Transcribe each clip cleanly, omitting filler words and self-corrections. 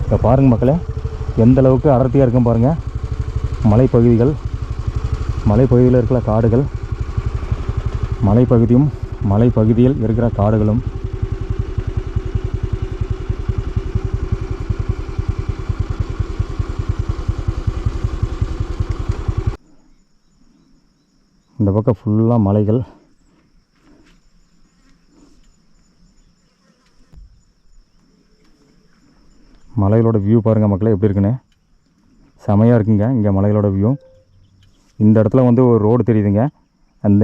இப்போ பாருங்கள் மக்களே, எந்த அளவுக்கு அடர்த்தியாக இருக்கும் பாருங்கள். மலைப்பகுதிகள், மலைப்பகுதியில் இருக்கிற காடுகள், மலைப்பகுதியும் மலைப்பகுதியில் இருக்கிற காடுகளும். இந்த பக்கம் ஃபுல்லாக மலைகள். மலைகளோட வியூ பாருங்கள் மக்களே எப்படி இருக்குன்னு. செமையாக இருக்குங்க இங்கே மலைகளோட வியூ. இந்த இடத்துல வந்து ஒரு ரோடு தெரியுதுங்க.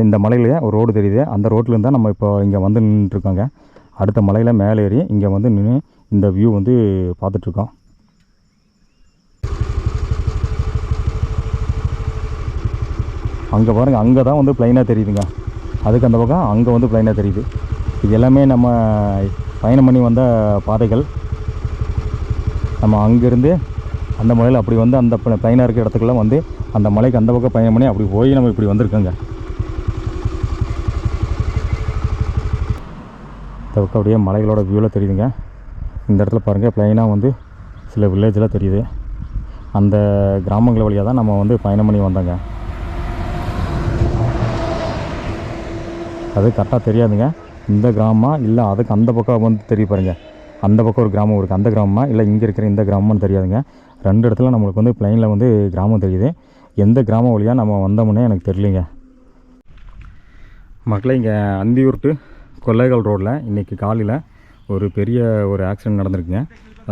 இந்த மலையிலேயே ஒரு ரோடு தெரியுது. அந்த ரோட்லேருந்து தான் நம்ம இப்போ இங்கே வந்து நின்றுட்டுருக்கோங்க. அடுத்த மலையில் மேலே ஏறி இங்கே வந்து நின்று இந்த வியூ வந்து பார்த்துட்ருக்கோம். அங்கே பாருங்கள், அங்கே தான் வந்து ப்ளைனாக தெரியுதுங்க. அதுக்கு அந்த பக்கம் அங்கே வந்து ப்ளைனாக தெரியுது. இது எல்லாமே நம்ம பயணம் பண்ணி வந்த பாதைகள். நம்ம அங்கேருந்து அந்த மலையில் அப்படி வந்து அந்த ப்ளைனாக இருக்கிற இடத்துக்குலாம் வந்து அந்த மலைக்கு அந்த பக்கம் பயணம் பண்ணி அப்படி போய் நம்ம இப்படி வந்திருக்கோங்க. இந்த பக்கம் அப்படியே மலைகளோட வியூவில் தெரியுதுங்க. இந்த இடத்துல பாருங்கள் ப்ளைனாக வந்து சில வில்லேஜெலாம் தெரியுது. அந்த கிராமங்கள் வழியாக தான் நம்ம வந்து பயணம் பண்ணி வந்தோங்க. அது கரெக்டாக தெரியாதுங்க, இந்த கிராமமா இல்லை அதுக்கு அந்த பக்கம் வந்து தெரிய பாருங்கள். அந்த பக்கம் ஒரு கிராமம் இருக்குது, அந்த கிராமமா இல்லை இங்கே இருக்கிற இந்த கிராமம்னு தெரியாதுங்க. ரெண்டு இடத்துல நம்மளுக்கு வந்து ப்ளைனில் வந்து கிராமம் தெரியுது. எந்த கிராமம் வழியாக நம்ம வந்தோம்னே எனக்கு தெரியலைங்க. மக்களே, இங்கே அந்தியூர் டு கொல்லைகள் ரோட்டில் இன்றைக்கி காலையில் ஒரு பெரிய ஒரு ஆக்சிடெண்ட் நடந்திருக்குங்க.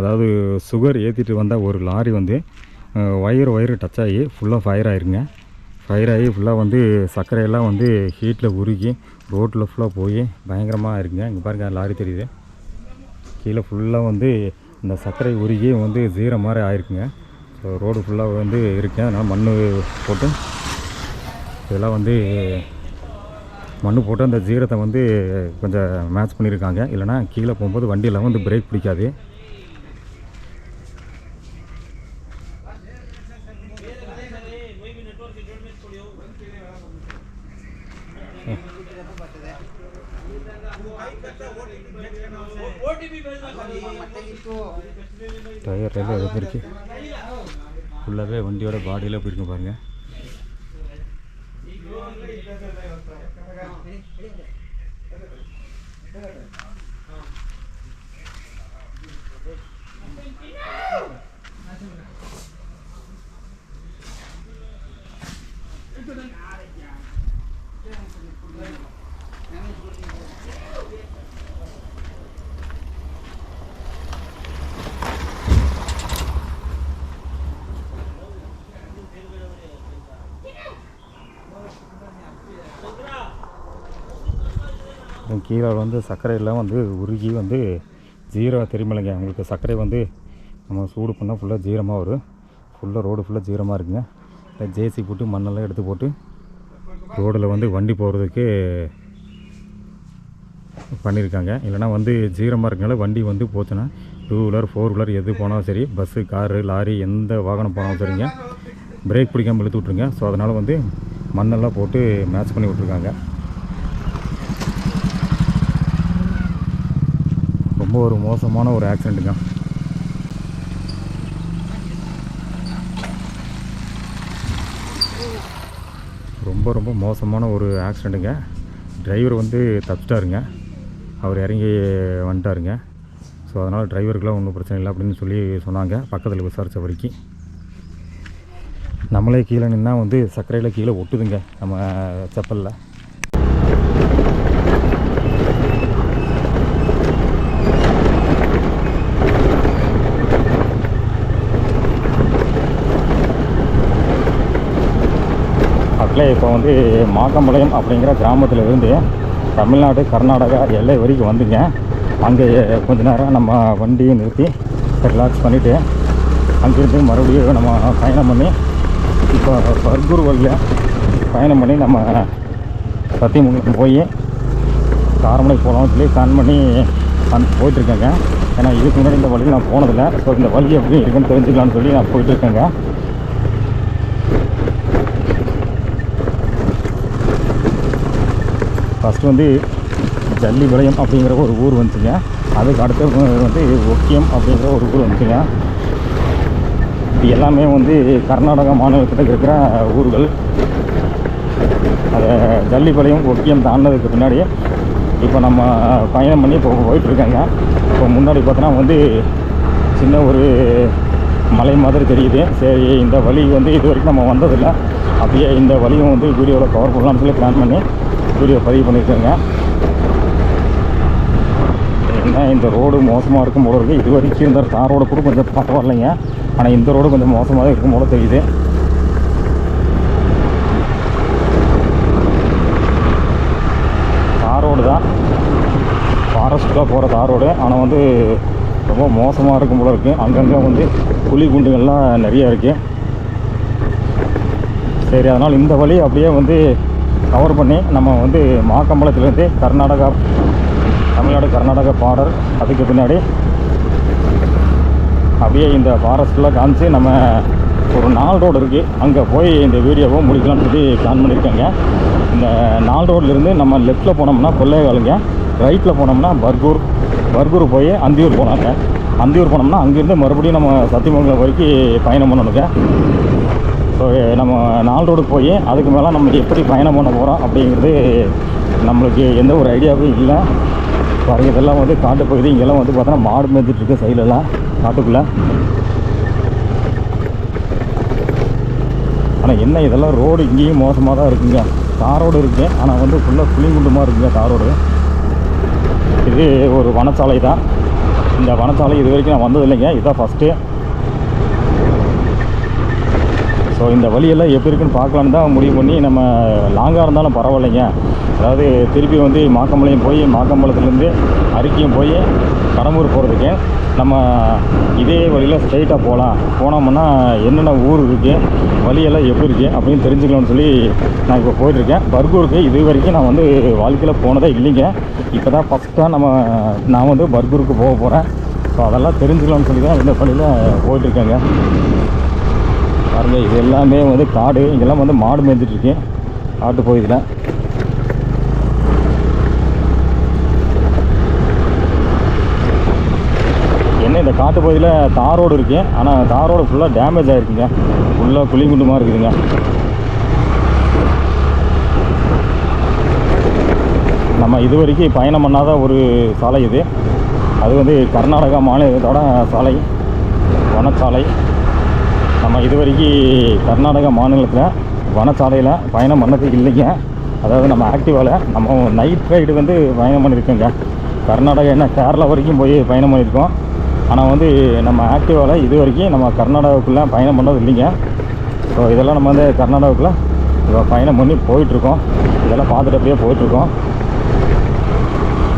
அதாவது சுகர் ஏற்றிட்டு வந்த ஒரு லாரி வந்து ஒயரு டச் ஆகி ஃபுல்லாக ஃபயர் ஆகிருங்க. ஃபயர் ஆகி ஃபுல்லாக வந்து சர்க்கரையெல்லாம் வந்து ஹீட்டில் உருகி ரோட்டில் ஃபுல்லாக போய் பயங்கரமாக இருக்குங்க. இங்கே பாருங்கள் லாரி தெரியுது. கீழே ஃபுல்லாக வந்து இந்த சர்க்கரை உருகி வந்து ஜீரோ மாதிரி ஆயிருக்குங்க. ஸோ ரோடு ஃபுல்லாக வந்து இருக்குது. அதனால் மண் போட்டு இதெல்லாம் வந்து மண் போட்டு அந்த ஜீரத்தை வந்து கொஞ்சம் மேட்ச் பண்ணியிருக்காங்க. இல்லைனா கீழே போகும்போது வண்டியெல்லாம் வந்து பிரேக் பிடிக்காது. டயர் எல்லாம் எழுந்திருக்கு. ஃபுல்லாகவே வண்டியோட பாடியில் எப்படி இருக்கும் பாருங்கள். கீழே வந்து சர்க்கரையெல்லாம் வந்து உருகி வந்து ஜீரோ தெரியுமில்லைங்க உங்களுக்கு. சர்க்கரை வந்து நம்ம சூடு பண்ணால் ஃபுல்லாக ஜீரமாக வரும். ஃபுல்லாக ரோடு ஃபுல்லாக ஜீரமாக இருக்குங்க. ஜேசி போட்டு மண்ணெல்லாம் எடுத்து போட்டு ரோடில் வந்து வண்டி போகிறதுக்கு பண்ணியிருக்காங்க. இல்லைனா வந்து ஜீரமாக இருக்கனால வண்டி வந்து போச்சுன்னா 2 வீலர் 4 வீலர் எது போனாலும் சரி, பஸ்ஸு காரு லாரி எந்த வாகனம் போனாலும் சரிங்க, பிரேக் பிடிக்காமல் இழுத்து விட்ருங்க. ஸோ அதனால் வந்து மண்ணெல்லாம் போட்டு மேட்ச் பண்ணி விட்ருக்காங்க. ரொம்ப ஒரு மோசமான ஒரு ஆக்சிடெண்ட்டுங்க. ரொம்ப மோசமான ஒரு ஆக்சிடெண்ட்டுங்க. டிரைவர் வந்து தப்பிச்சிட்டாருங்க. அவர் இறங்கி வந்துட்டாருங்க. ஸோ அதனால் டிரைவருக்கெலாம் ஒன்றும் பிரச்சனை இல்லை அப்படின்னு சொல்லி சொன்னாங்க பக்கத்தில் விசாரித்த வரைக்கும். நம்மளே கீழே நின்னா வந்து சர்க்கரையில் கீழே ஒட்டுதுங்க நம்ம செப்பலில். இப்போ வந்து மாக்கம்பாளையம் அப்படிங்கிற கிராமத்தில் இருந்து தமிழ்நாடு கர்நாடகா எல்லை வரைக்கும் வந்துங்க. அங்கே கொஞ்ச நேரம் நம்ம வண்டியை நிறுத்தி ரிலாக்ஸ் பண்ணிவிட்டு அங்கேருந்து மறுபடியும் நம்ம பயணம் பண்ணி இப்போ பர்கூர் வழியாக பயணம் பண்ணி நம்ம சத்தியமங்கலம் போய் காரமடைக்கு போகலாம்னு சொல்லி பிளான் பண்ணி போயிட்டுருக்கேங்க. ஏன்னா இதுக்கு முன்னாடி இந்த வழியில் நான் போனதில்லை. ஸோ இந்த வழி எப்படி இருக்குன்னு தெரிஞ்சுக்கலான்னு சொல்லி நான் போயிட்டுருக்கேங்க. ஃபஸ்ட்டு வந்து ஜல்லிபாளையம் அப்படிங்கிற ஒரு ஊர் வந்துச்சுங்க. அதுக்கு அடுத்து வந்து ஒக்கியம் அப்படிங்கிற ஒரு ஊர் வந்துச்சுங்க. இது எல்லாமே வந்து கர்நாடகா மாநிலத்தில் இருக்கிற ஊர்கள். அதை ஜல்லிபாளையம் ஒக்கியம் தாண்டினதுக்கு பின்னாடி இப்போ நம்ம பயணம் பண்ணி இப்போ போயிட்டுருக்காங்க. இப்போ முன்னாடி பார்த்தோன்னா வந்து சின்ன ஒரு மலை மாதிரி தெரியுது. சரி, இந்த வழி வந்து இது வரைக்கும் நம்ம வந்ததில்லை, அப்படியே இந்த வழியும் வந்து வீடியோவில் கவர் பண்ணலாம்னு சொல்லி பிளான் பண்ணி வீடியோ பதிவு பண்ணியிருக்காங்க. ஏன்னா இந்த ரோடு மோசமாக இருக்கும் போல இருக்குது. இது வரைக்கும் இந்த தார் ரோடு கூட கொஞ்சம் பரவாயில்லைங்க, ஆனால் இந்த ரோடு கொஞ்சம் மோசமாக தான் இருக்கும் போல தெரியுது. தார் ரோடு தான், ஃபாரஸ்ட்டில் போகிற தார் ரோடு, ஆனால் வந்து ரொம்ப மோசமாக இருக்கும் போல இருக்குது. அங்கங்கே வந்து குழி குண்டுகள்லாம் நிறையா இருக்குது. சரி, அதனால் இந்த வழி அப்படியே வந்து கவர் பண்ணி நம்ம வந்து மாக்கம்பலத்துலேருந்து கர்நாடகா, தமிழ்நாடு கர்நாடகா பார்டர், அதுக்கு பின்னாடி அப்படியே இந்த ஃபாரஸ்ட்டில் காமிச்சு நம்ம ஒரு 4 ரோடு இருக்குது, அங்கே போய் இந்த வீடியோவை முடிக்கலாம்னு சொல்லி பிளான் பண்ணியிருக்காங்க. இந்த 4 ரோட்லேருந்து நம்ம லெஃப்ட்டில் போனோம்னா கொல்லேகாலுங்க, ரைட்டில் போனோம்னா பர்கூர் போய் அந்தியூர் போனாங்க. அந்தியூர் போனோம்னா அங்கேருந்து மறுபடியும் நம்ம சத்தியமங்கலம் வரைக்கும் பயணம் பண்ணணுங்க. ஸோ நம்ம 4 ரோடுக்கு போய் அதுக்கு மேலே நம்ம எப்படி பயணம் பண்ண போகிறோம் அப்படிங்கிறது நம்மளுக்கு எந்த ஒரு ஐடியாவும் இல்லை. பாருங்க, இதெல்லாம் வந்து காட்டு பகுதி. இங்கெல்லாம் வந்து பார்த்தோன்னா மாடு மேய்ச்சிட்ருக்கு சைட்லலாம் காட்டுக்குள்ளே. ஆனால் என்ன இதெல்லாம் ரோடு இங்கேயும் மோசமாக தான் இருக்குங்க. தார் ரோடு இருக்குது, ஆனால் வந்து ஃபுல்லாக புளிங்குண்டுமாக இருக்குங்க தார் ரோடு. இது ஒரு வனச்சாலை தான். இந்த வனச்சாலை இது வரைக்கும் நான் வந்தது இல்லைங்க, இதுதான் ஃபஸ்ட்டு. ஸோ இந்த வழியெல்லாம் எப்படி இருக்குன்னு பார்க்கலான்னு தான் முடிவு பண்ணி, நம்ம லாங்காக இருந்தாலும் பரவாயில்லைங்க, அதாவது திருப்பி வந்து மாக்கம்பலம் போய் மாக்கம்பலத்துலேருந்து அரிக்கியும் போய் கடம்பூர் போகிறதுக்கு நம்ம இதே வழியில் ஸ்ட்ரைட்டாக போனோம்னா என்னென்ன ஊர் இருக்குது, வழியெல்லாம் எப்படி இருக்குது அப்படின்னு தெரிஞ்சுக்கலாம்னு சொல்லி நான் இப்போ போயிட்டுருக்கேன். பர்கூருக்கு இது வரைக்கும் நான் வந்து வாழ்க்கையில் போனதே இல்லைங்க, இப்போ தான் ஃபஸ்ட்டாக நான் வந்து பர்கூருக்கு போக போகிறேன். ஸோ அதெல்லாம் தெரிஞ்சுக்கலாம்னு சொல்லி தான் இந்த வழியில் போயிட்டுருக்கேங்க. பாருங்க, இது எல்லாமே வந்து காடு. இங்கெல்லாம் வந்து மாடு மேய்ஞ்சிட்ருக்கு காட்டு பகுதியில். என்ன இந்த காட்டு பகுதியில் தார் ரோடு இருக்குது, ஆனால் தார் ரோடு ஃபுல்லாக டேமேஜ் ஆகிருக்குங்க, ஃபுல்லாக குழிங்குண்டுமாக இருக்குதுங்க. நம்ம இது வரைக்கும் பயணம் பண்ணாத ஒரு சாலை இது. அது வந்து கர்நாடகா மாநிலத்தோட சாலை, வனச்சாலை. நம்ம இது வரைக்கும் கர்நாடகா மாநிலத்தில் வனச்சாலையில் பயணம் பண்ணது இல்லைங்க. அதாவது நம்ம ஆக்டிவாவில் நம்ம நைட் ரைடு வந்து பயணம் பண்ணியிருக்கோங்க. கர்நாடகா என்ன கேரளா வரைக்கும் போய் பயணம் பண்ணியிருக்கோம், ஆனால் வந்து நம்ம ஆக்டிவாவில் இது வரைக்கும் நம்ம கர்நாடகாவுக்குள்ளே பயணம் பண்ணது இல்லைங்க. ஸோ இதெல்லாம் நம்ம வந்து கர்நாடகாவுக்குள்ளே பயணம் பண்ணி போயிட்டுருக்கோம். இதெல்லாம் பார்த்துட்டு அப்படியே போயிட்டுருக்கோம்.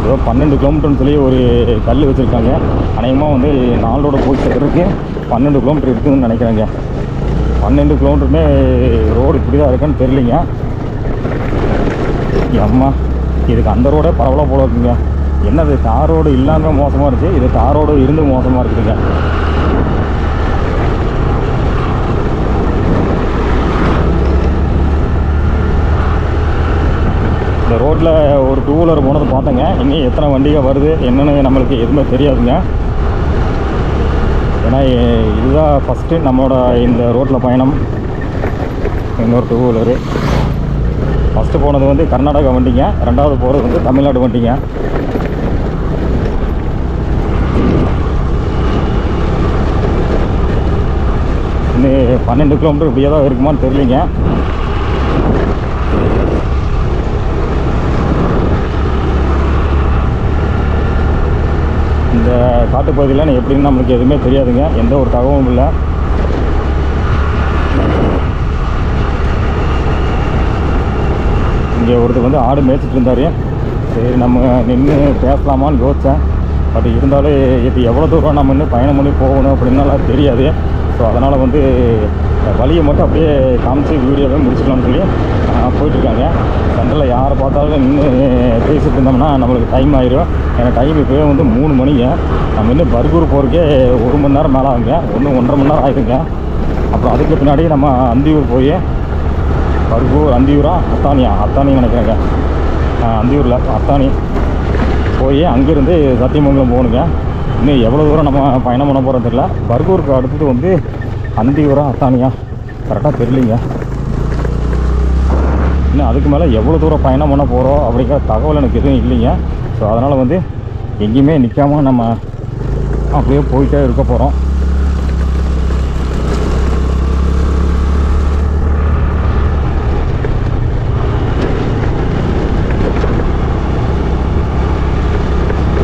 ஏதோ 12 கிலோமீட்டர்னு சொல்லி ஒரு கல் வச்சுருக்காங்க. அநேகமாக வந்து 4 ரோடு போய் சேர்றதுக்கு 12 கிலோமீட்டர் இருக்குதுன்னு நினைக்கிறேங்க. 12 கிலோமீட்டருமே ரோடு இப்படி தான் இருக்குன்னு தெரியலிங்க. அம்மா, இதுக்கு அந்த ரோடே பரவலாக போல இருக்குங்க. என்னது தார் ரோடு இல்லாமல் மோசமாக இருக்குது, இது தார் ரோடு இருந்து மோசமாக இருக்குதுங்க. இந்த ரோட்டில் ஒரு 2 வீலர் போனது பார்த்தேங்க. இங்கேயும் எத்தனை வண்டிகள் வருது என்னென்னு நம்மளுக்கு எதுவுமே தெரியாதுங்க. ஏன்னா இதுதான் ஃபஸ்ட்டு நம்மளோட இந்த ரோட்டில் பயணம். இன்னொரு 2 வீலரு. ஃபஸ்ட்டு போனது வந்து கர்நாடகா வண்டிங்க, 2வது போகிறது வந்து தமிழ்நாடு வண்டிங்க. இன்னும் 12 கிலோமீட்டர் இப்படியே தான் இருக்குமான்னு தெரியலிங்க. இந்த காட்டுப்பகுதியில் எப்படின்னு நம்மளுக்கு எதுவுமே தெரியாதுங்க, எந்த ஒரு தகவலும் இல்லை. இங்கே ஒருத்தர் வந்து ஆடு மேய்ச்சிட்டு இருந்தார். சரி, நம்ம நின்று பேசலாமான்னு யோசித்தேன். பட் இருந்தாலும் இது எவ்வளோ தூரம் நம்ம இன்னும் பயணம் பண்ணி போகணும் அப்படின்னாலாம் தெரியாது. ஸோ அதனால் வந்து வழியை மட்டும் அப்படியே காமிச்சு வீடியோவே முடிச்சுக்கலாம்னு சொல்லி போயிட்டுருக்காங்க. சென்டரில் யாரை பார்த்தாலும் நின்று பேசிட்டு இருந்தோம்னா நம்மளுக்கு டைம் ஆயிடும். ஏன்னா டைம் இப்போவே வந்து 3 மணிங்க. நம்ம இன்னும் பர்கூர் போகிறக்கே 1 மணி நேரம் மேலே ஆகுங்க, 1-1.5 மணி நேரம் ஆகிடுங்க. அப்புறம் அதுக்கு பின்னாடி நம்ம அந்தியூர் போய் அந்தியூரா அத்தானி நினைக்கிறேங்க. அந்தியூரில் அத்தானி போய் அங்கேருந்து சத்தியமங்கலம் போகணுங்க. இன்னும் எவ்வளோ தூரம் நம்ம பயணம் பண்ண போகிறோம் தெரியல. பர்கூருக்கு அடுத்தது வந்து அந்தியூரா அத்தானியா கரெக்டாக தெரியலிங்க. இன்னும் அதுக்கு மேலே எவ்வளோ தூரம் பயணம் பண்ண போகிறோம் அப்படிங்கிற தகவல் எனக்கு எதுவும் இல்லைங்க. ஸோ அதனால் வந்து எங்கேயுமே நிற்காமல் நம்ம அப்படியே போயிட்டே இருக்க போகிறோம்.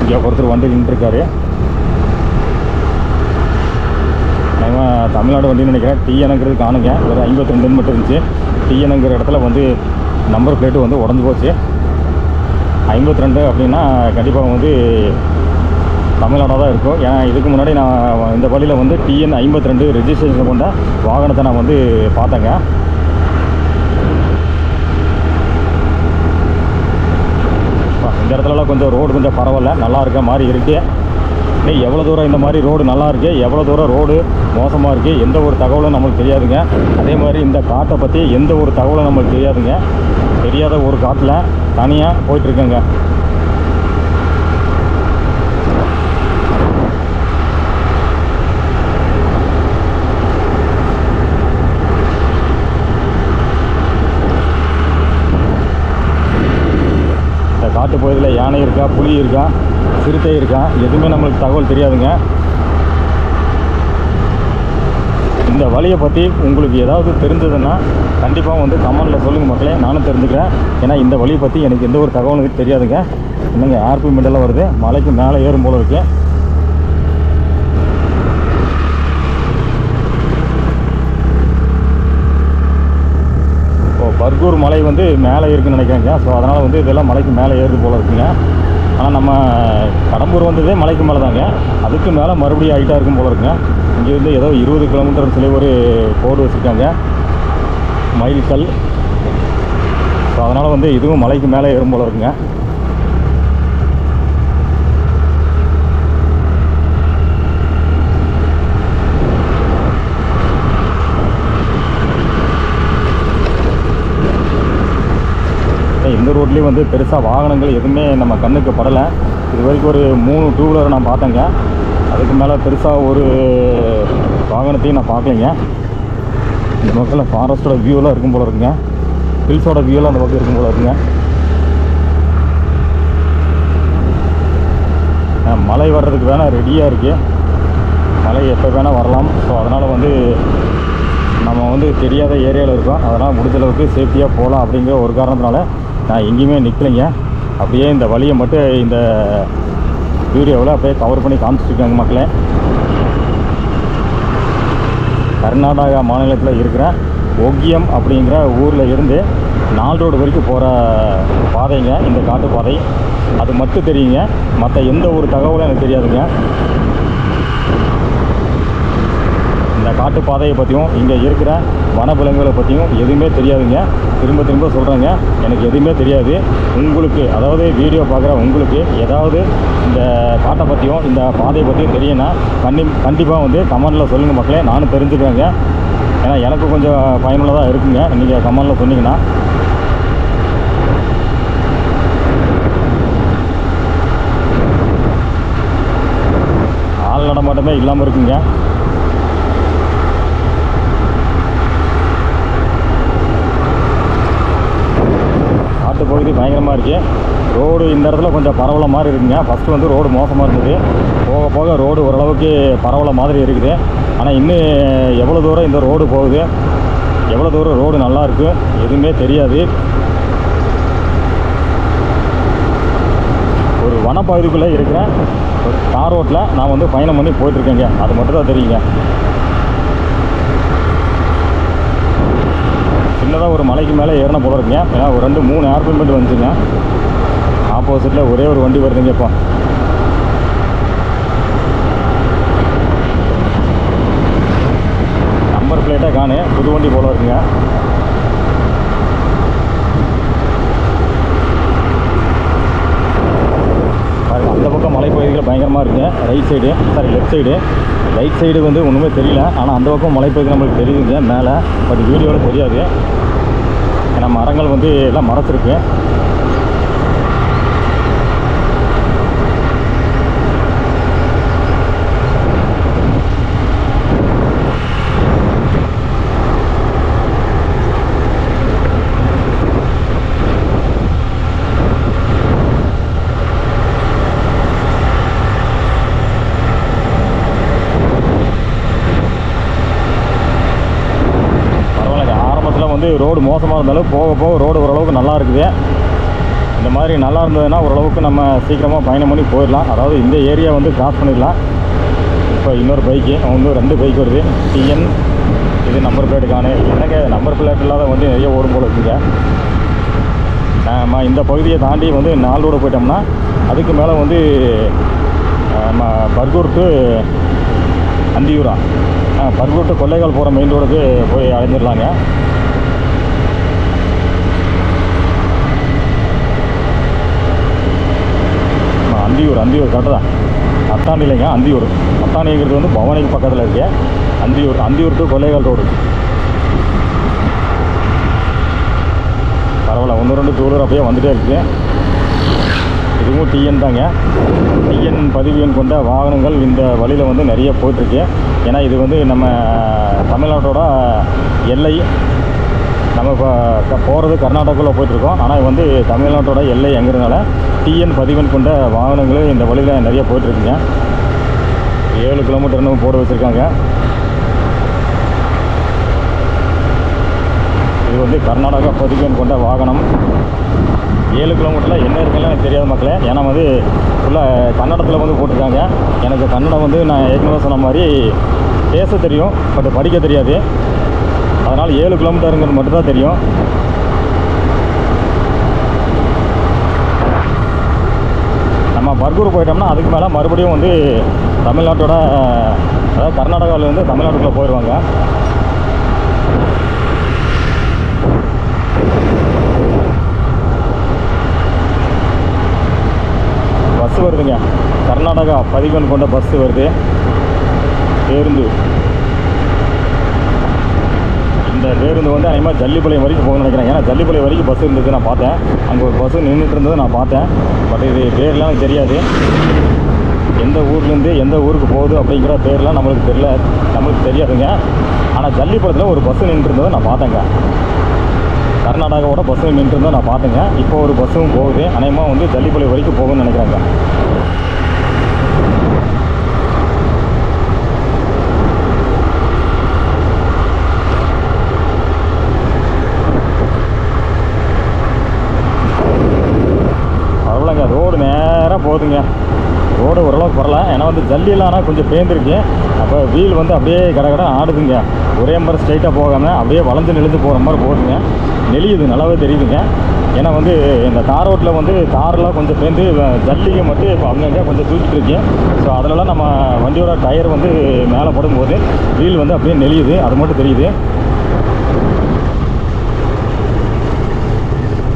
இங்கே ஒருத்தர் வண்டி நின்றுருக்காரு. நம்ம தமிழ்நாடு வண்டின்னு நினைக்கிறேன். டிஎனுங்கிறது காணுங்க. ஒரு 52 மட்டும் இருந்துச்சு. டிஎனுங்கிற இடத்துல வந்து நம்பர் பிளேட்டு வந்து உடஞ்சி போச்சு. 52 அப்படின்னா கண்டிப்பாக வந்து தமிழ்நாடாக தான் இருக்கும். ஏன்னா இதுக்கு முன்னாடி நான் இந்த வழியில் வந்து டிஎன் 52 ரெஜிஸ்ட்ரேஷன் கொண்ட வாகனத்தை நான் வந்து பார்த்தேங்க. இந்த இடத்துலலாம் கொஞ்சம் ரோடு கொஞ்சம் பரவாயில்ல, நல்லா இருக்க மாதிரி இருக்குது. எவ்வளோ தூரம் இந்த மாதிரி ரோடு நல்லா இருக்குது, எவ்வளோ தூரம் ரோடு மோசமாக இருக்குது, எந்த ஒரு தகவலும் நம்மளுக்கு தெரியாதுங்க. அதே மாதிரி இந்த காட்டை பற்றி எந்த ஒரு தகவலும் நம்மளுக்கு தெரியாதுங்க. தெரியாத ஒரு காட்டில் தனியாக போயிட்டுருக்கேங்க. இந்த காட்டு பகுதியில் யானை இருக்கா, புலி இருக்கா, சிறுத்தை இருக்கா, எதுவுமே நம்மளுக்கு தகவல் தெரியாதுங்க. இந்த வழியை பற்றி உங்களுக்கு ஏதாவது தெரிஞ்சதுன்னா கண்டிப்பாக வந்து கமெண்டில் சொல்லுங்கள் மக்களே, நானும் தெரிஞ்சுக்கிறேன். ஏன்னா இந்த வழியை பற்றி எனக்கு எந்த ஒரு தகவலும் தெரியாதுங்க. இன்னுங்க ஆர்பி மெண்டெல்லாம் வருது, மலைக்கு மேலே ஏறும் போல இருக்குது. பர்கூர் மலை வந்து மேலே இருக்குதுன்னு நினைக்கிறேங்க. ஸோ அதனால் வந்து இதெல்லாம் மலைக்கு மேலே ஏறுது போல் இருக்குங்க. ஆனால் நம்ம கடம்பூர் வந்ததே மலைக்கு மேலே தாங்க. அதுக்கு மேலே மறுபடியும் ஹைட்டாக இருக்கும் போல் இருக்குங்க. இங்கேருந்து ஏதோ 20 கிலோமீட்டர்னு சொல்லி ஒரு கோடு வச்சுருக்காங்க, மைல்கல். ஸோ அதனால் வந்து இதுவும் மலைக்கு மேலே ஏறும் போல் இருக்குங்க. இந்த ரோட்லேயும் வந்து பெருசாக வாகனங்கள் எதுவுமே நம்ம கண்ணுக்கு படலை. இது வரைக்கும் ஒரு 3 டூ வீலர் நான் பார்த்தேங்க. அதுக்கு மேலே பெருசாக ஒரு வாகனத்தையும் நான் பார்க்கலைங்க. இந்த பக்கத்தில் ஃபாரஸ்ட்டோட வியூலாம் இருக்கும் போல இருக்குங்க, ஹில்ஸோட வியூலாம் அந்த பக்கம் இருக்கும் போல இருக்குங்க. மழை வர்றதுக்கு வேணால் ரெடியாக இருக்குது. மழை எப்போ வேணால் வரலாம். ஸோ அதனால் வந்து நம்ம வந்து தெரியாத ஏரியாவில் இருக்கோம். அதனால் முடிஞ்சளவுக்கு சேஃப்டியாக போகலாம் அப்படிங்கிற ஒரு காரணத்தினால நான் எங்கேயுமே நிற்கலைங்க. அப்படியே இந்த வழியை மட்டும் இந்த வீடியோவில் அப்படியே கவர் பண்ணி காமிச்சிட்ருக்காங்க மக்களே. கர்நாடகா மாநிலத்தில் இருக்கிற ஒக்கியம் அப்படிங்கிற ஊரில் இருந்து 4 ரோடு வரைக்கும் போகிற பாதைங்க இந்த காட்டு பாதை. அது மட்டும் தெரியுங்க, மற்ற எந்த ஒரு தகவலும் எனக்கு தெரியாதுங்க. இந்த காட்டு பாதையை பற்றியும் இங்கே இருக்கிற வனவிலங்குகளை பற்றியும் எதுவுமே தெரியாதுங்க. திரும்ப திரும்ப சொல்கிறேங்க, எனக்கு எதுவுமே தெரியாது. உங்களுக்கு, அதாவது வீடியோ பார்க்குற உங்களுக்கு ஏதாவது இந்த காட்டை பற்றியும் இந்த பாதையை பற்றியும் தெரியும்னா கண்டிப்பாக வந்து கமெண்டில் சொல்லுங்கள் மக்களே, நானும் தெரிஞ்சுக்கிறேங்க. ஏன்னா எனக்கு கொஞ்சம் பயனுள்ளதாக இருக்குங்க நீங்கள் கமெண்டில் சொன்னீங்கன்னா. ஆள் நடமாட்டமே இல்லாமல் இருக்குங்க. பகுதி பயங்கரமாக இருக்குது. ரோடு இந்த இடத்துல கொஞ்சம் பரவல மாதிரி இருக்குங்க. ஃபஸ்ட்டு வந்து ரோடு மோசமாக இருந்தது, போக போக ரோடு ஓரளவுக்கு பரவல மாதிரி இருக்குது. ஆனால் இன்னும் எவ்வளோ தூரம் இந்த ரோடு போகுது, எவ்வளோ தூரம் ரோடு நல்லா இருக்குது எதுவுமே தெரியாது. ஒரு வனப்பகுதிக்குள்ளே இருக்கிற ஒரு தார் ரோட்டில் நான் வந்து பயணம் பண்ணி போயிட்டுருக்கேங்க, அது மட்டும் தான் தெரியுங்க. சின்னதாக ஒரு மலைக்கு மேலே ஏறின போல இருக்குங்க. ஏன்னா ஒரு 2-3 ஏர்பிமெண்ட் வந்துச்சுங்க. ஆப்போசிட்டில் ஒரே ஒரு வண்டி வருதுங்க. இப்போ நம்பர் பிளேட்டாக காணு, புது வண்டி போல இருக்குங்க. அந்த பக்கம் மலைப்பகுதிகள் பயங்கரமாக இருக்குங்க. Right side, sorry left side. Right side வந்து ஒன்றுமே தெரியல, ஆனால் அந்த பக்கம் மலைப்பகுதி நம்மளுக்கு தெரியுதுங்க மேலே. பட் வீடியோவில் தெரியாது, ஏன்னா மரங்கள் வந்து எல்லாம் மறைச்சிருக்கு. வந்து ரோடு மோசமாக இருந்தாலும் போக போக ரோடு ஓரளவுக்கு நல்லா இருக்குது. இந்த மாதிரி நல்லா இருந்ததுன்னா ஓரளவுக்கு நம்ம சீக்கிரமாக பயணம் பண்ணி போயிடலாம். அதாவது இந்த ஏரியா வந்து கிராஸ் பண்ணிடலாம். இப்போ இன்னொரு பைக்கு, இன்னும் 2 பைக் வருது. டிஎன் இது நம்பர் பிளேட்டுக்கான எனக்கு நம்பர் பிளேட் இல்லாத வண்டி நிறைய ஓடும் போல இருக்குங்க. நம்ம இந்த பகுதியை தாண்டி வந்து 4 ரோடு போயிட்டோம்னா அதுக்கு மேலே வந்து நம்ம பர்கூர் டு அந்தியூரா, பர்கூர் டு கொல்லைக்கால் போகிற மெயின் ரோடுக்கு போய் அடைஞ்சிடலாங்க. அந்தியூர் கரெக்டு தான். அத்தானி இல்லைங்க, அந்தியூர். அத்தானிங்கிறது வந்து பவானிக்கு பக்கத்தில் இருக்கு. Anthiyur to Kollegal road. பரவாயில்ல, 1-2 டூலர் அப்படியே வந்துகிட்டே இருக்குது. இதுவும் டிஎன் தாங்க. டிஎன் பதிவு எண் கொண்ட வாகனங்கள் இந்த வழியில் வந்து நிறைய போயிட்டுருக்கு. ஏன்னா இது வந்து நம்ம தமிழ்நாட்டோட எல்லை. நம்ம இப்போ போகிறது கர்நாடகாவில் போயிட்டுருக்கோம். ஆனால் வந்து தமிழ்நாட்டோட எல்லை எங்கிறதுனால டிஎன் பதிவெண் கொண்ட வாகனங்கள் இந்த வழியில் நிறைய போயிட்டுருக்குங்க. 7 கிலோமீட்டர்னு போட வச்சுருக்காங்க. இது வந்து கர்நாடகா பதிவெண் கொண்ட வாகனம். 7 கிலோமீட்டரில் என்ன இருக்குன்னு எனக்கு தெரியாத மக்களே. ஏன்னா வந்து ஃபுல்லாக கன்னடத்தில் வந்து போட்டிருக்காங்க. எனக்கு கன்னடம் வந்து நான் ஏற்கனவே சொன்ன மாதிரி பேச தெரியும், பட் படிக்க தெரியாது. அதனால் 7 கிலோமீட்டருங்கிறது மட்டும்தான் தெரியும். நம்ம பர்கூர் போயிட்டோம்னா அதுக்கு மேலே மறுபடியும் வந்து தமிழ்நாட்டோட, அதாவது கர்நாடகாவிலேருந்து தமிழ்நாட்டுக்குள்ளே போயிடுவாங்க. பஸ்ஸு வருதுங்க, கர்நாடகா பதிவெண் கொண்ட பஸ்ஸு வருது, பேருந்து. இந்த பேருந்து வந்து அதிகமாக ஜல்லிப்பாளையம் வரைக்கும் போகணும்னு நினைக்கிறேன். ஏன்னா ஜல்லிப்பாளையம் வரைக்கும் பஸ் இருந்தது நான் பார்த்தேன். அங்கே ஒரு பஸ்ஸு நின்றுட்டு இருந்தது நான் பார்த்தேன். பட் இது பேர்லாம் எனக்கு தெரியாது. எந்த ஊர்லேருந்து எந்த ஊருக்கு போகுது அப்படிங்கிற பேர்லாம் நம்மளுக்கு தெரியாதுங்க. ஆனால் ஜல்லிப்பாளையத்தில் ஒரு பஸ்ஸு நின்றுருந்ததை நான் பார்த்தேங்க. கர்நாடகாவோட பஸ்ஸு நின்றுருந்ததை நான் பார்த்தேங்க. இப்போ ஒரு பஸ்ஸும் போகுது. அநேகமாக வந்து ஜல்லிப்பாளையம் வரைக்கும் போகும்னு நினைக்கிறாங்க. ரோடு நேராக போகுதுங்க. ரோடு ஓரளவுக்கு வரல. ஏன்னா வந்து ஜல்லியெல்லாம் ஆனால் கொஞ்சம் பேர்ந்துருக்கு. அப்போ வீல் வந்து அப்படியே கடை ஆடுதுங்க. ஒரே மாதிரி ஸ்ட்ரைட்டாக போகாமல் அப்படியே வளைஞ்சு நெளிஞ்சு போகிற மாதிரி போகுதுங்க. நெளியுது, நல்லாவே தெரியுதுங்க. ஏன்னா வந்து இந்த தார் ரோட்டில் வந்து தாரெலாம் கொஞ்சம் பேர்ந்து ஜல்லிக்கு மட்டும் இப்போ அங்கங்கே கொஞ்சம் தூக்கிட்டு இருக்கு. ஸோ அதிலலாம் நம்ம வண்டியோட டயர் வந்து மேலே படும்போது வீல் வந்து அப்படியே நெளியுது, அது மட்டும் தெரியுது.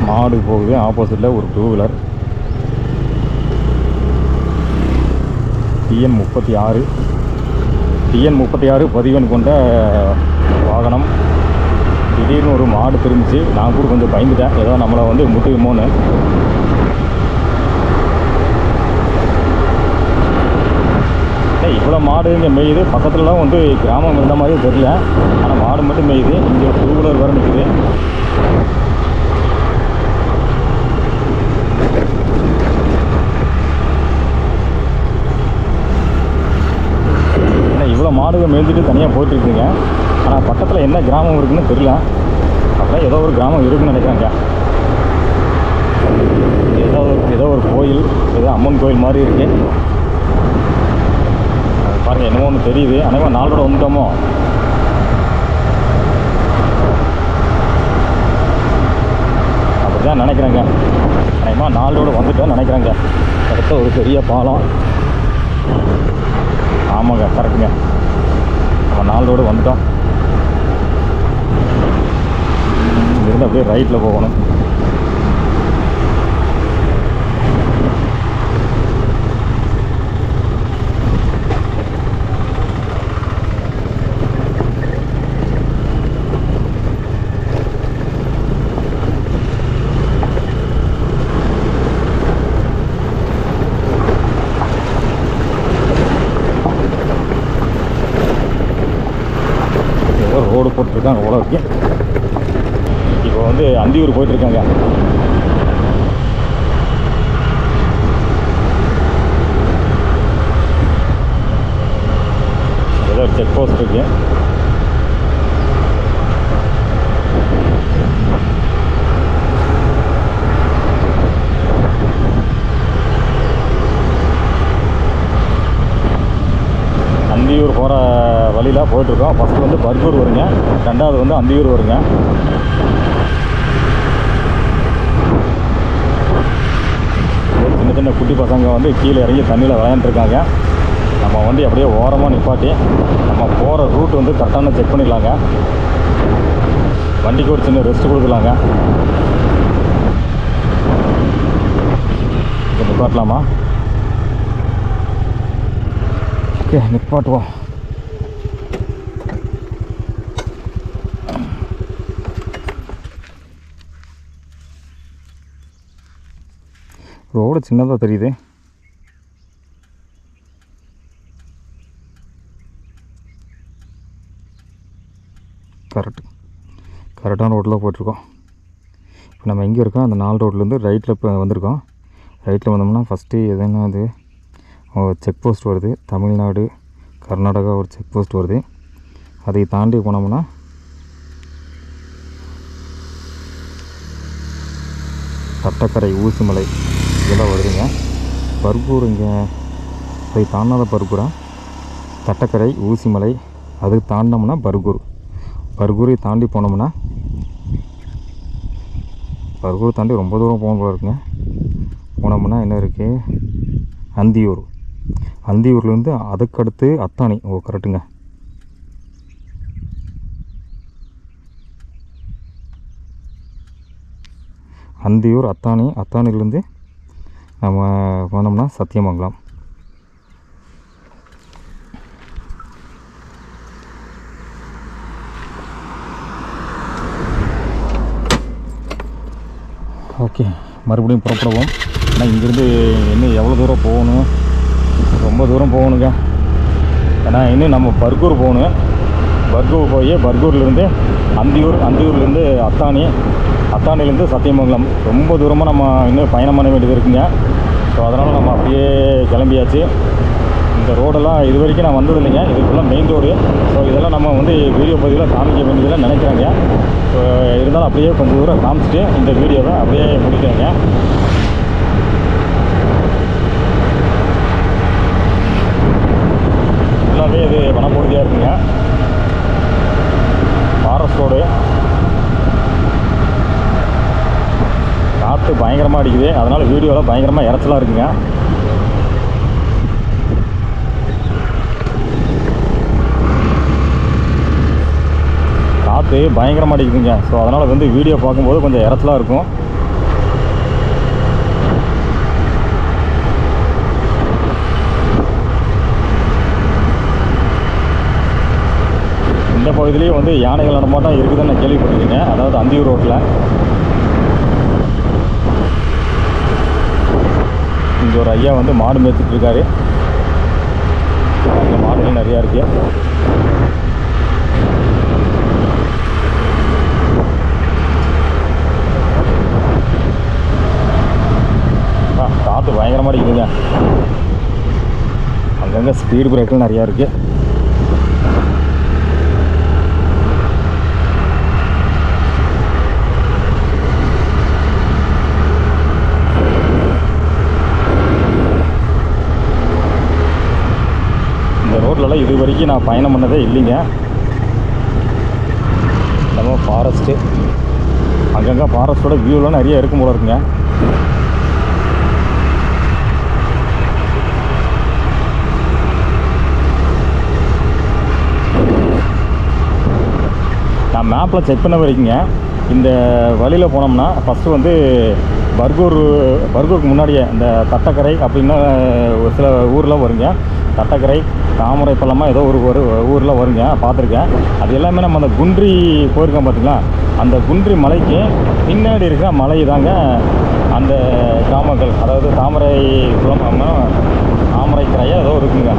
மாடு போகுது, ஆப்போசிட்டில் ஒரு 2 வீலர். டிஎன் 36 பதிவெண் கொண்ட வாகனம். திடீர்னு ஒரு மாடு திரும்பிச்சு. நான் கூட கொஞ்சம் பயந்துட்டேன், ஏதோ நம்மளை வந்து முட்டுக்குமோன்னு. இவ்வளோ மாடு இங்கே மேயுது. பக்கத்துலலாம் வந்து கிராமம் இருந்த மாதிரி தெரியல. ஆனால் மாடு மட்டும் மேயுது. இங்கே ஒரு 2 வீலர் வேறு நிற்குது. இவ்வளோ மாடுகள் மேய்ஞ்சிட்டு தனியாக போயிட்டுருக்குங்க. ஆனால் பக்கத்தில் என்ன கிராமம் இருக்குதுன்னு தெரியல. அப்படியே ஏதோ ஒரு கிராமம் இருக்குதுன்னு நினைக்கிறாங்க. ஏதோ ஒரு கோயில், ஏதோ அம்மன் கோயில் மாதிரி இருக்குது. பாருங்கள், என்னமோ ஒன்று தெரியுது. அனைவா 4 ரோடு வந்துட்டோமோ. அப்படி தான் நினைக்கிறேங்க. அனைவா 4 ரோடு வந்துட்டோன்னு நினைக்கிறாங்க. அடுத்த ஒரு பெரிய பாலம். ஆமாங்க, கரெக்டுங்க. நம்ம 4 ரோடு வந்துட்டோம். இங்கிருந்து அப்படியே ரைட்டில் போகணும். ரோடு போட்டுருக்காங்க அவ்வளோக்கு. இப்போ வந்து அந்தியூர் போயிட்டுருக்காங்க. ஏதோ ஒரு செக் போஸ்ட் இருக்கு. அந்தியூர் போகிற வழியில் போயிட்டுருக்கோம். ஃபஸ்ட்டு வந்து பர்கூர் வருங்க, ரெண்டாவது வந்து அந்தியூர் வருங்க. சின்ன சின்ன குட்டி பசங்க வந்து கீழே இறங்கி தண்ணியில் விளையாண்டுருக்காங்க. நம்ம வண்டி அப்படியே ஓரமாக நிப்பாட்டி நம்ம போகிற ரூட் வந்து கரெக்டான செக் பண்ணிடலாங்க. வண்டிக்கு ஒரு சின்ன ரெஸ்ட் கொடுக்கலாங்க. இப்போ நிப்பாட்டலாமா? ஓகே, நிப்பாட்டுவோம். ரோடு சின்னதாக தெரியுது. கரெக்டான ரோட்டில் போயிட்டுருக்கோம். இப்போ நம்ம எங்கே இருக்கோம்? அந்த 4 ரோட்லேருந்து ரைட்டில் இப்போ வந்திருக்கோம். ரைட்டில் வந்தோம்னா ஃபஸ்ட்டு எதுனா அது செக் போஸ்ட் வருது. தமிழ்நாடு கர்நாடகா ஒரு செக் போஸ்ட் வருது. அதை தாண்டி போனோம்னா தட்டக்கரை, ஊசிமலை இதெல்லாம் வருதுங்க. பர்கூர் இங்கே அதை தாண்டாத பர்கூரா? தட்டக்கரை, ஊசிமலை அது தாண்டினோம்னா பர்கூரை தாண்டி போனோம்னா, பர்கூர் தாண்டி ரொம்ப தூரம் போகணும் போல இருக்குங்க. போனோம்னா என்ன இருக்குது? அந்தியூர்லேருந்து அதுக்கடுத்து அத்தானி. ஓ கரெக்டுங்க. அந்தியூர், அத்தானிலேருந்து நம்ம போனோம்னா சத்தியமங்கலம். ஓகே, மறுபடியும் புறப்படுவோம். ஆனால் இங்கேருந்து இன்னும் எவ்வளோ தூரம் போகணும்? ரொம்ப தூரம் போகணுங்க. ஏன்னா இன்னும் நம்ம பர்கூர் போகணும். பர்கூர் போய் பர்கூர்லேருந்து அந்தியூர்லேருந்து அத்தானிலேருந்து சத்தியமங்கலம். ரொம்ப தூரமாக நம்ம இன்னும் பயணம் பண்ண வேண்டியது இருக்குங்க. ஸோ அதனால் நம்ம அப்படியே கிளம்பியாச்சு. இந்த ரோடெல்லாம் இது வரைக்கும் நான் வந்தது இல்லைங்க. இதுக்குள்ளே மெயின் ரோடு. ஸோ இதெல்லாம் நம்ம வந்து வீடியோ பதிவில் காமிக்க வேண்டியதெல்லாம் நினைக்கிறாங்க. ஸோ இருந்தாலும் அப்படியே கொஞ்சம் தூரம் காமிச்சிட்டு இந்த வீடியோவை அப்படியே முடிக்கிறேங்க. ஃபுல்லாகவே இது வனப்பகுதியாக இருக்குங்க. Forest road. காற்று பயங்கரமாக அடிக்குது. அதனால் வீடியோவில் பயங்கரமாக இறைச்சலாக இருக்குங்க. காற்று பயங்கரமாக அடிக்குதுங்க. ஸோ அதனால் வந்து வீடியோ பார்க்கும்போது கொஞ்சம் இறைச்சலாக இருக்கும். இந்த பகுதியிலையும் வந்து யானைகள் நடமாட்டம் இருக்குதுன்னு நான் கேள்விப்பட்டிருக்கேன். அதாவது அந்தியூர் ரோட்டில். இங்கே ஒரு ஐயா வந்து மாடு மேய்ச்சிட்டு இருக்காரு. அங்கே மாடுகள் நிறையா இருக்குது. காற்று பயங்கரமாக அடிக்குதுங்க. அங்கங்கே ஸ்பீடு பிரேக்கில் நிறையா இருக்குது. இந்த ரோட்லலாம் இது வரைக்கும் நான் பயணம் பண்ணதே இல்லைங்க. நம்ம ஃபாரஸ்ட்டு அங்கங்கே ஃபாரஸ்ட்டோட வியூலாம் நிறைய இருக்கும் போல இருக்குங்க. நான் மேப்பில் செக் பண்ண வரைக்குங்க இந்த வழியில் போனோம்னா ஃபஸ்ட்டு வந்து பர்கூருக்கு முன்னாடியே இந்த தட்டக்கரை அப்படின்னா ஒரு சில ஊரில் வருங்க. தட்டக்கரை, தாமரை பள்ளமாக ஏதோ ஒரு ஊரில் வருங்க, பார்த்துருக்கேன். அது எல்லாமே நம்ம அந்த குன்றி போயிருக்கோம் பார்த்தீங்களா? அந்த குன்றி மலைக்கு பின்னாடி இருக்கிற மலை தாங்க அந்த கிராமங்கள். அதாவது தாமரை கரையாக ஏதோ இருக்குங்க.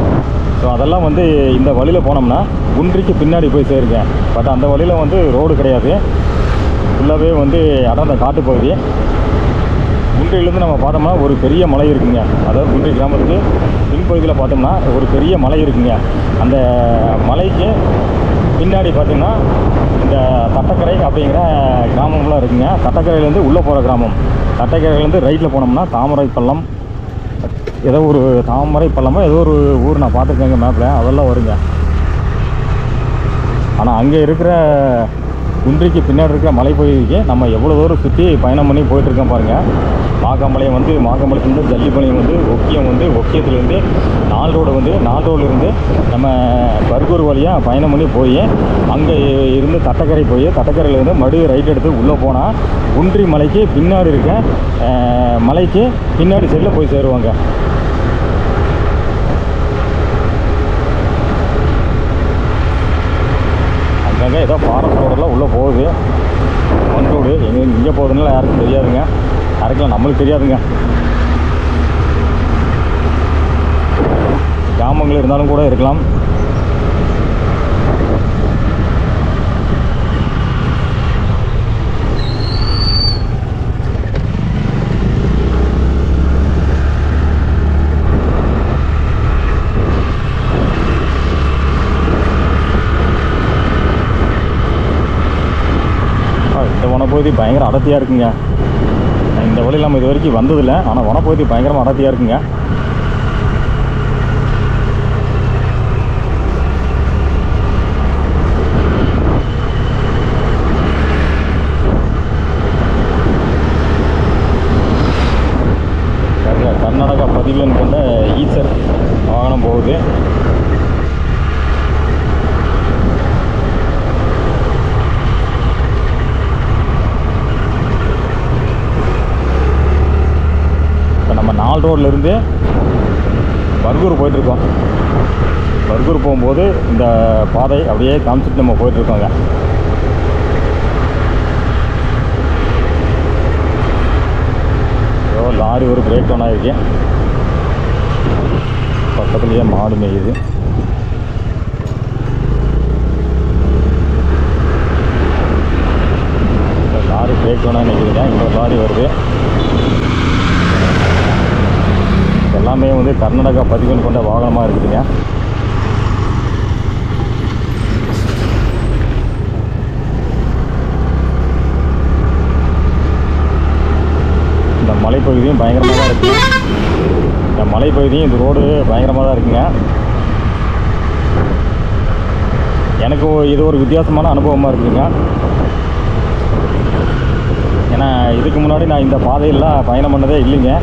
ஸோ அதெல்லாம் வந்து இந்த வழியில் போனோம்னா குன்றிக்கு பின்னாடி போய் சேருங்க. பட் அந்த வழியில் வந்து ரோடு கிடையாது. ஃபுல்லாகவே வந்து அடர்ந்த காட்டுப்பகுதி. குன்றிலேருந்து நம்ம பார்த்தோம்னா ஒரு பெரிய மலை இருக்குங்க. அதாவது குன்றி கிராமத்துக்கு பின்பகுதியில் பார்த்தோம்னா ஒரு பெரிய மலை இருக்குங்க. அந்த மலைக்கு பின்னாடி பார்த்திங்கன்னா இந்த தட்டக்கரை அப்படிங்கிற கிராமம்லாம் இருக்குங்க. தட்டக்கரையிலேருந்து உள்ளே போகிற கிராமம். தட்டக்கரையிலேருந்து ரைட்டில் போனோம்னா தாமரை பள்ளம் ஏதோ ஒரு தாமரை பள்ளமோ ஏதோ ஒரு ஊர் நான் பார்த்துருக்கேங்க மேப்பில், அதெல்லாம் வருங்க. ஆனால் அங்கே இருக்கிற குன்றிக்கு பின்னாடி இருக்கிற மலைப்பகுதிக்கு நம்ம எவ்வளோ தூரம் சுற்றி பயணம் பண்ணி போயிட்டுருக்கோம் பாருங்கள். மாகாம்பாளையம் வந்து மாகாம்பாளையத்துலேருந்து ஜல்லிப்பாளையம் வந்து ஒக்கியம் வந்து ஒக்கியத்துலேருந்து நால் ரோடுலேருந்து நம்ம பர்கூர் வழியாக பயணம் பண்ணி போய் அங்கே இருந்து தட்டக்கரை போய் தட்டக்கரையிலேருந்து மறுபடியும் ரைட் எடுத்து உள்ளே போனால் குன்றி மலைக்கு பின்னாடி இருக்க மலைக்கு பின்னாடி சைடில் போய் சேருவாங்க. அங்கங்கே ஏதோ ஃபாரஸ்ட் ரோடெல்லாம் உள்ளே போகுது, மண் ரோடு இங்கே போகுதுனால யாருக்கும் தெரியாதுங்க, யாருக்கெல்லாம் நம்மளுக்கு தெரியாதுங்க. கிராமங்கள் இருந்தாலும் கூட இருக்கலாம். இந்த வனப்பகுதி பயங்கர அடர்த்தியாக இருக்குங்க. இந்த வழியில் நம்ம இது வரைக்கும் வந்ததில்லை, ஆனால் வனப்பகுதி பயங்கரமாக அடர்த்தியாக இருக்குங்க. கர்நாடகா பதிவுன்னு கொண்ட ஈச்சர் வாகனம் போகுது. நால் ரோட்லேருந்து பர்கூர் போயிட்டுருக்கோம். பர்கூர் போகும்போது இந்த பாதை அப்படியே காமிச்சிட்டு நம்ம போயிட்டுருக்கோங்க. லாரி ஒரு பிரேக் டவுன் ஆகிருக்கு, பக்கத்துலேயே மாடு மேயுது. லாரி பிரேக் டவுனாக நிற்குதுங்க, இன்னொரு லாரி வருது. எல்லாமே வந்து கர்நாடகா பதிவு கொண்ட வாகனமாக இருக்குதுங்க. இந்த மலைப்பகுதியும் பயங்கரமாக தான் இருக்குது. இந்த மலைப்பகுதியும் இந்த ரோடு பயங்கரமாக தான் இருக்குங்க. எனக்கு இது ஒரு வித்தியாசமான அனுபவமாக இருக்குதுங்க. ஏன்னா இதுக்கு முன்னாடி நான் இந்த பாதையெல்லாம் பயணம் பண்ணதே இல்லைங்க.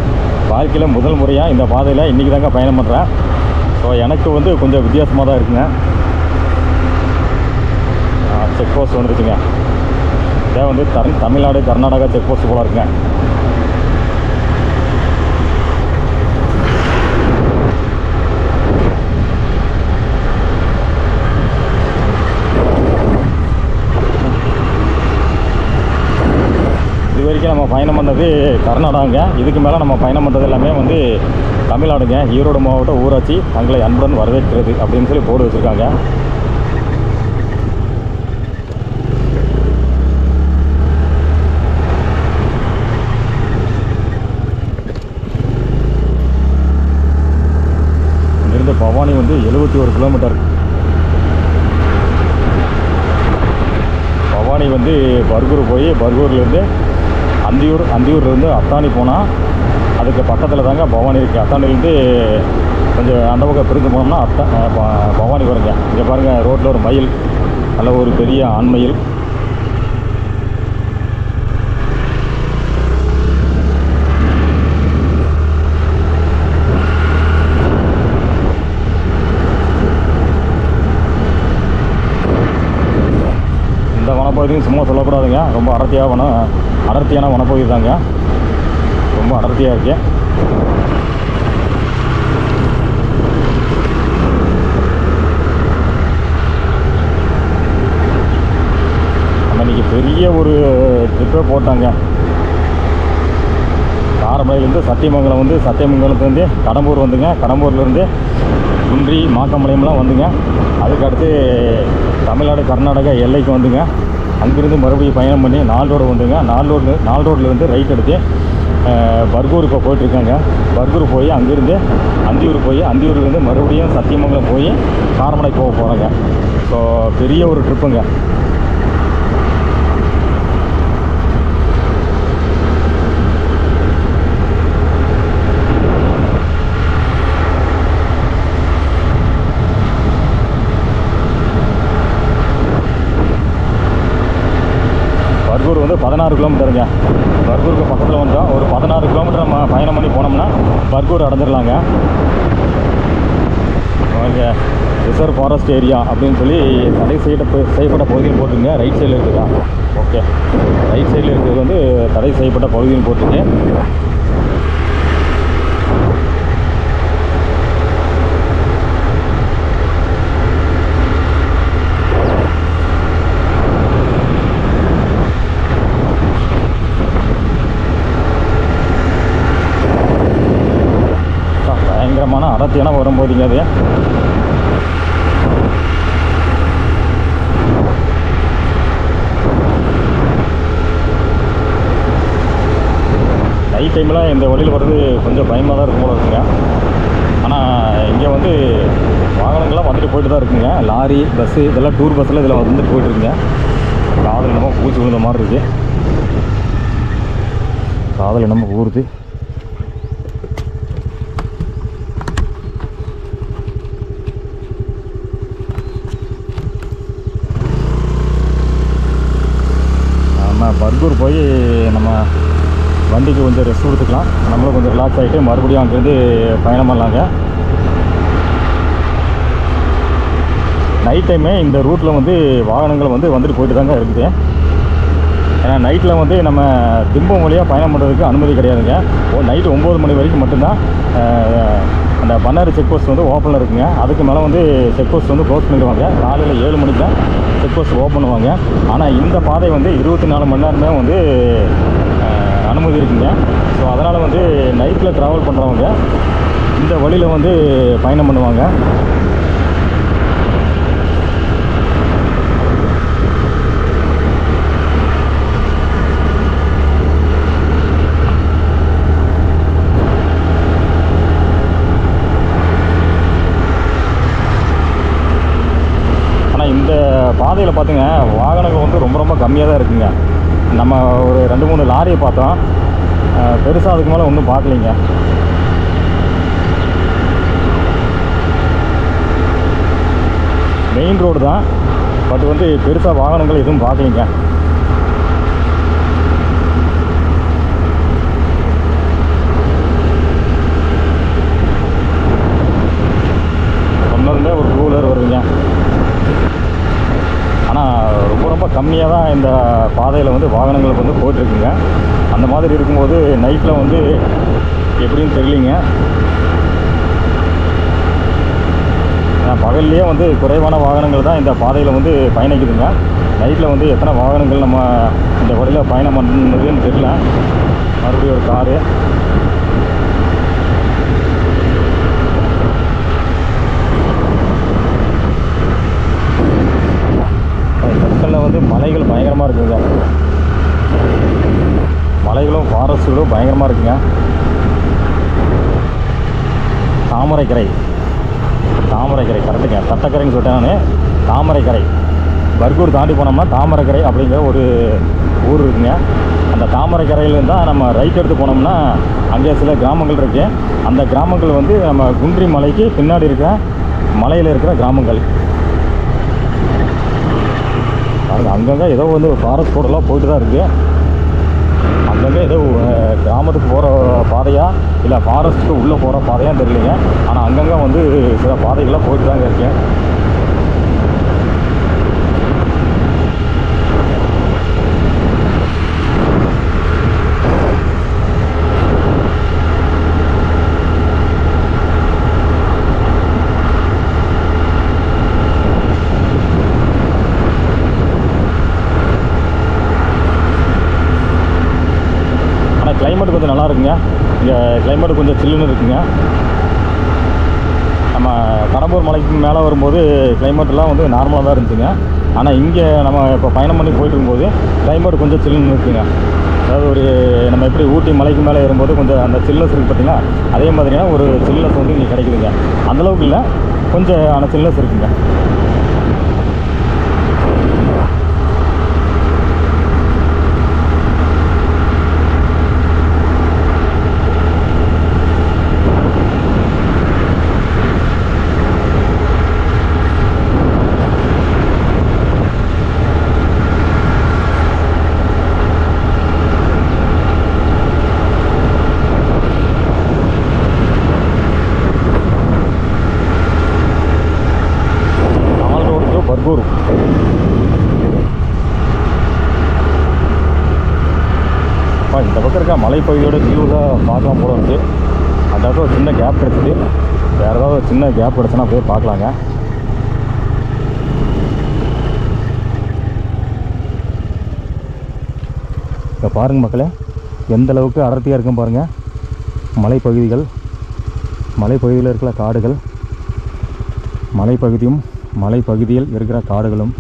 வாழ்க்கையில் முதல் முறையாக இந்த பாதையில் இன்றைக்கி தாங்க பயணம் பண்ணுறேன். ஸோ எனக்கு வந்து கொஞ்சம் வித்தியாசமாக தான் இருக்குங்க. செக் போஸ்ட் வந்துருச்சுங்க. இதே வந்து தமிழ்நாடு கர்நாடகா செக் போஸ்ட் போல இருக்குங்க. இது வரைக்கும் நம்ம பயணம் பண்ணது கர்நாடகாங்க. இதுக்கு மேலே நம்ம பயணம் பண்ணுறது எல்லாமே வந்து தமிழ்நாடுங்க. ஈரோடு மாவட்ட ஊராட்சி தங்களை அன்புடன் வரவேற்கிறது அப்படின்னு சொல்லி போர்டு வச்சுருக்காங்க. இங்கிருந்து பவானி வந்து 71 கிலோமீட்டர். பவானி வந்து பர்கூர் போய் பர்கூர்லேருந்து அந்தியூர்லேருந்து அத்தானி போனால் அதுக்கு பக்கத்தில் தாங்க பவானி இருக்குது. அத்தானிலேருந்து கொஞ்சம் அந்த பக்கம் பிரிஞ்சு போனோம்னா பவானி வருங்க. இங்கே பாருங்கள், ரோட்டில் ஒரு மயில், நல்ல ஒரு பெரிய ஆண்மயில். இந்த வனப்பகுதியும் சும்மா சொல்லக்கூடாதுங்க, ரொம்ப அடர்த்தியான வனப்பகுதி தாங்க. ரொம்ப அடர்த்தியாக இருக்கு. நம்ம இன்றைக்கி பெரிய ஒரு ட்ரிப்பே போட்டாங்க. காரமடையிலேருந்து சத்தியமங்கலம் வந்து சத்தியமங்கலத்துலேருந்து கடம்பூர் வந்துங்க. கடம்பூர்லேருந்து குன்றி மாக்கம்பாளையம்லாம் வந்துங்க. அதுக்கடுத்து தமிழ்நாடு கர்நாடகா எல்லைக்கு வந்துங்க. அங்கேருந்து மறுபடியும் பயணம் பண்ணி நால் ரோடு வந்துங்க. நால் ரோட்லேருந்து ரைட் எடுத்து பர்கூர் இப்போ போயிட்டுருக்காங்க. பர்கூர் போய் அங்கேருந்து அந்தியூர்லேருந்து மறுபடியும் சத்தியமங்கலம் போய் காரமடை போக போகிறாங்க. ஸோ பெரிய ஒரு ட்ரிப்புங்க. பர்கூர் வந்து 16 கிலோமீட்டருங்க. பர்கூருக்கு பக்கத்தில் வந்தோம். ஒரு 16 கிலோமீட்டர் நம்ம பயணம் பண்ணி போனோம்னா பர்கூர் அடைஞ்சிடலாங்க. ஓகே, ரிசர்வ் ஃபாரஸ்ட் ஏரியா அப்படின்னு சொல்லி தடை செய்யப்பட்ட பகுதியில் போட்டுருங்க. ரைட் சைடில் இருக்குதா? ஓகே, ரைட் சைடில் இருக்கிறது வந்து தடை செய்யப்பட்ட பகுதியில் போட்டுருக்கு. பயங்கரமான அடர்த்தியான வரும்போதுங்க அது. நைட் டைமில் இந்த வழியில் வர்றது கொஞ்சம் பயமாக தான் இருக்கும் போல இருக்குங்க. ஆனால் இங்கே வந்து வாகனங்கள்லாம் வந்துட்டு போயிட்டு தான் இருக்குங்க. லாரி, பஸ்ஸு இதெல்லாம் டூர் பஸ்ஸில் இதில் வந்துட்டு போயிட்டுருக்குங்க. காதில் என்னமோ பூச்சி விழுந்த மாதிரி இருக்குது. காதில் என்னமோ ஊறுது. பர்கூர் போய் நம்ம வண்டிக்கு கொஞ்சம் ரெஸ்ட் கொடுத்துக்கலாம். நம்மளும் கொஞ்சம் ரிலாக்ஸ் ஆகிட்டு மறுபடியும் அங்கேருந்து பயணம் பண்ணலாங்க. நைட் டைமே இந்த ரூட்டில் வந்து வாகனங்கள் வந்து வந்துட்டு போயிட்டு தாங்க இருக்குது. ஏன்னா நைட்டில் வந்து நம்ம திம்பம் வழியாக பயணம் பண்ணுறதுக்கு அனுமதி கிடையாதுங்க. நைட்டு 9 மணி வரைக்கும் மட்டும்தான் அந்த பண்ணாரி செக் போஸ்ட் வந்து ஓப்பனில் இருக்குங்க. அதுக்கு மேலே வந்து செக் போஸ்ட் வந்து க்ளோஸ் பண்ணிடுவாங்க. காலையில் 7 மணிக்கு தான் செக் போஸ்ட் ஓப்பன் பண்ணுவாங்க. ஆனால் இந்த பாதை வந்து 24 மணி நேரமே வந்து அனுமதி இருக்குங்க. ஸோ அதனால் வந்து நைட்டில் ட்ராவல் பண்ணுறவங்க இந்த வழியில் வந்து பயணம் பண்ணுவாங்க. இந்த பாதையில் பார்த்துங்க வாகனங்கள் வந்து ரொம்ப ரொம்ப கம்மியாக தான் இருக்குங்க. நம்ம ஒரு 2-3 லாரியை பார்த்தோம். பெருசாக அதுக்கு மேலே ஒன்றும் பார்க்கலிங்க. மெயின் ரோடு தான், பட் வந்து பெருசாக வாகனங்கள் எதுவும் பார்க்கலிங்க. சொன்னதுமே ஒரு 2 வீலர் வருதுங்க. ஆனால் ரொம்ப ரொம்ப கம்மியாக தான் இந்த பாதையில் வந்து வாகனங்களுக்கு வந்து போயிட்டுருக்குங்க. அந்த மாதிரி இருக்கும்போது நைட்டில் வந்து எப்படின்னு தெரியலிங்க. பகல்லையே வந்து குறைவான வாகனங்கள் தான் இந்த பாதையில் வந்து பயணிக்குதுங்க. நைட்டில் வந்து எத்தனை வாகனங்கள் நம்ம இந்த வழியில் பயணம் பண்ணுறதுன்னு தெரியல. மறுபடியும் ஒரு காரு. பக்கத்தில் வந்து மலைகள் பயங்கரமாக இருக்குங்க. மலைகளும் ஃபாரஸ்ட்டுகளும் பயங்கரமாக இருக்குங்க. தாமரைக்கரை கரெக்டுங்க. தட்டக்கரைன்னு சொல்லிட்டேன் நான். தாமரைக்கரை பர்கூர் தாண்டி போனோம்னா தாமரைக்கரை அப்படிங்கிற ஒரு ஊர் இருக்குங்க. அந்த தாமரைக்கரையிலேருந்து தான் நம்ம ரைட் எடுத்து போனோம்னா அங்கே சில கிராமங்கள் இருக்குது. அந்த கிராமங்கள் வந்து நம்ம குன்றி மலைக்கு பின்னாடி இருக்கிற மலையில் இருக்கிற கிராமங்கள். அங்கங்கே ஏதோ வந்து ஃபாரஸ்ட் ரோடெல்லாம் போயிட்டு தான் இருக்குது. அங்கங்கே ஏதோ கிராமத்துக்கு போகிற பாதையா இல்லை ஃபாரஸ்ட்டுக்கு உள்ளே போகிற பாதையான்னு தெரியலைங்க. ஆனால் அங்கங்கே வந்து சில பாதைகள்லாம் போயிட்டு தாங்க இருக்கேன். கிளைமேட் கொஞ்சம் நல்லா இருக்குங்க. இங்கே கிளைமேட் கொஞ்சம் சில்லுன்னு இருக்குங்க. நம்ம கடம்பூர் மலைக்கு மேலே வரும்போது கிளைமேட்டெல்லாம் வந்து நார்மலாக தான் இருந்துச்சுங்க. ஆனால் இங்கே நம்ம இப்போ பயணம் பண்ணி போயிட்டு இருக்கும்போது கிளைமேட் கொஞ்சம் சில்லுன்னு இருக்குங்க. அதாவது ஒரு நம்ம எப்படி ஊட்டி மலைக்கு மேலே ஏறும்போது கொஞ்சம் அந்த சில்னஸ் இருக்குது பார்த்திங்களா, அதே மாதிரியான ஒரு சில்னஸ் வந்து இங்கே கிடைக்குதுங்க. அந்தளவுக்கு இல்லை, கொஞ்சம் அந்த சில்னஸ் இருக்குங்க. இந்த பக்கம் இருக்க மலைப்பகுதியோட வியூவில் பார்க்கலாம் போல இருக்குது. அந்த இடத்துல ஒரு சின்ன கேப் கிடச்சிது. வேறு ஏதாவது ஒரு சின்ன கேப் கிடச்சுன்னா போய் பார்க்கலாங்க. இப்போ பாருங்கள் மக்களே, எந்த அளவுக்கு அடர்த்தியாக இருக்கும் பாருங்கள். மலைப்பகுதிகள், மலைப்பகுதியில் இருக்கிற காடுகள், மலைப்பகுதியும் மலைப்பகுதியில் இருக்கிற காடுகளும்.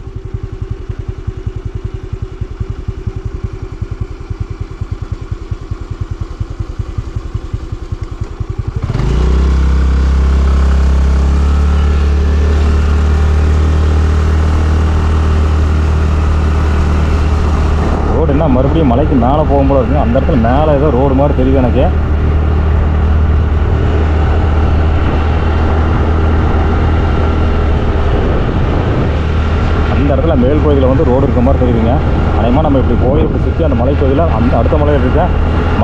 ரோடுன்னா மறுபடியும் மலைக்கு மேலே போகும்போது இருக்குங்க. அந்த இடத்துல மேலே ஏதோ ரோடு மாதிரி தெரியுது எனக்கு. அந்த இடத்துல மேல் பகுதியில் வந்து ரோடு இருக்க மாதிரி தெரியுதுங்க. அதேமாதிரி நம்ம இப்படி போய் இப்படி சுற்றி அந்த மலைப்பகுதியில் அந்த அடுத்த மலையில் இருக்க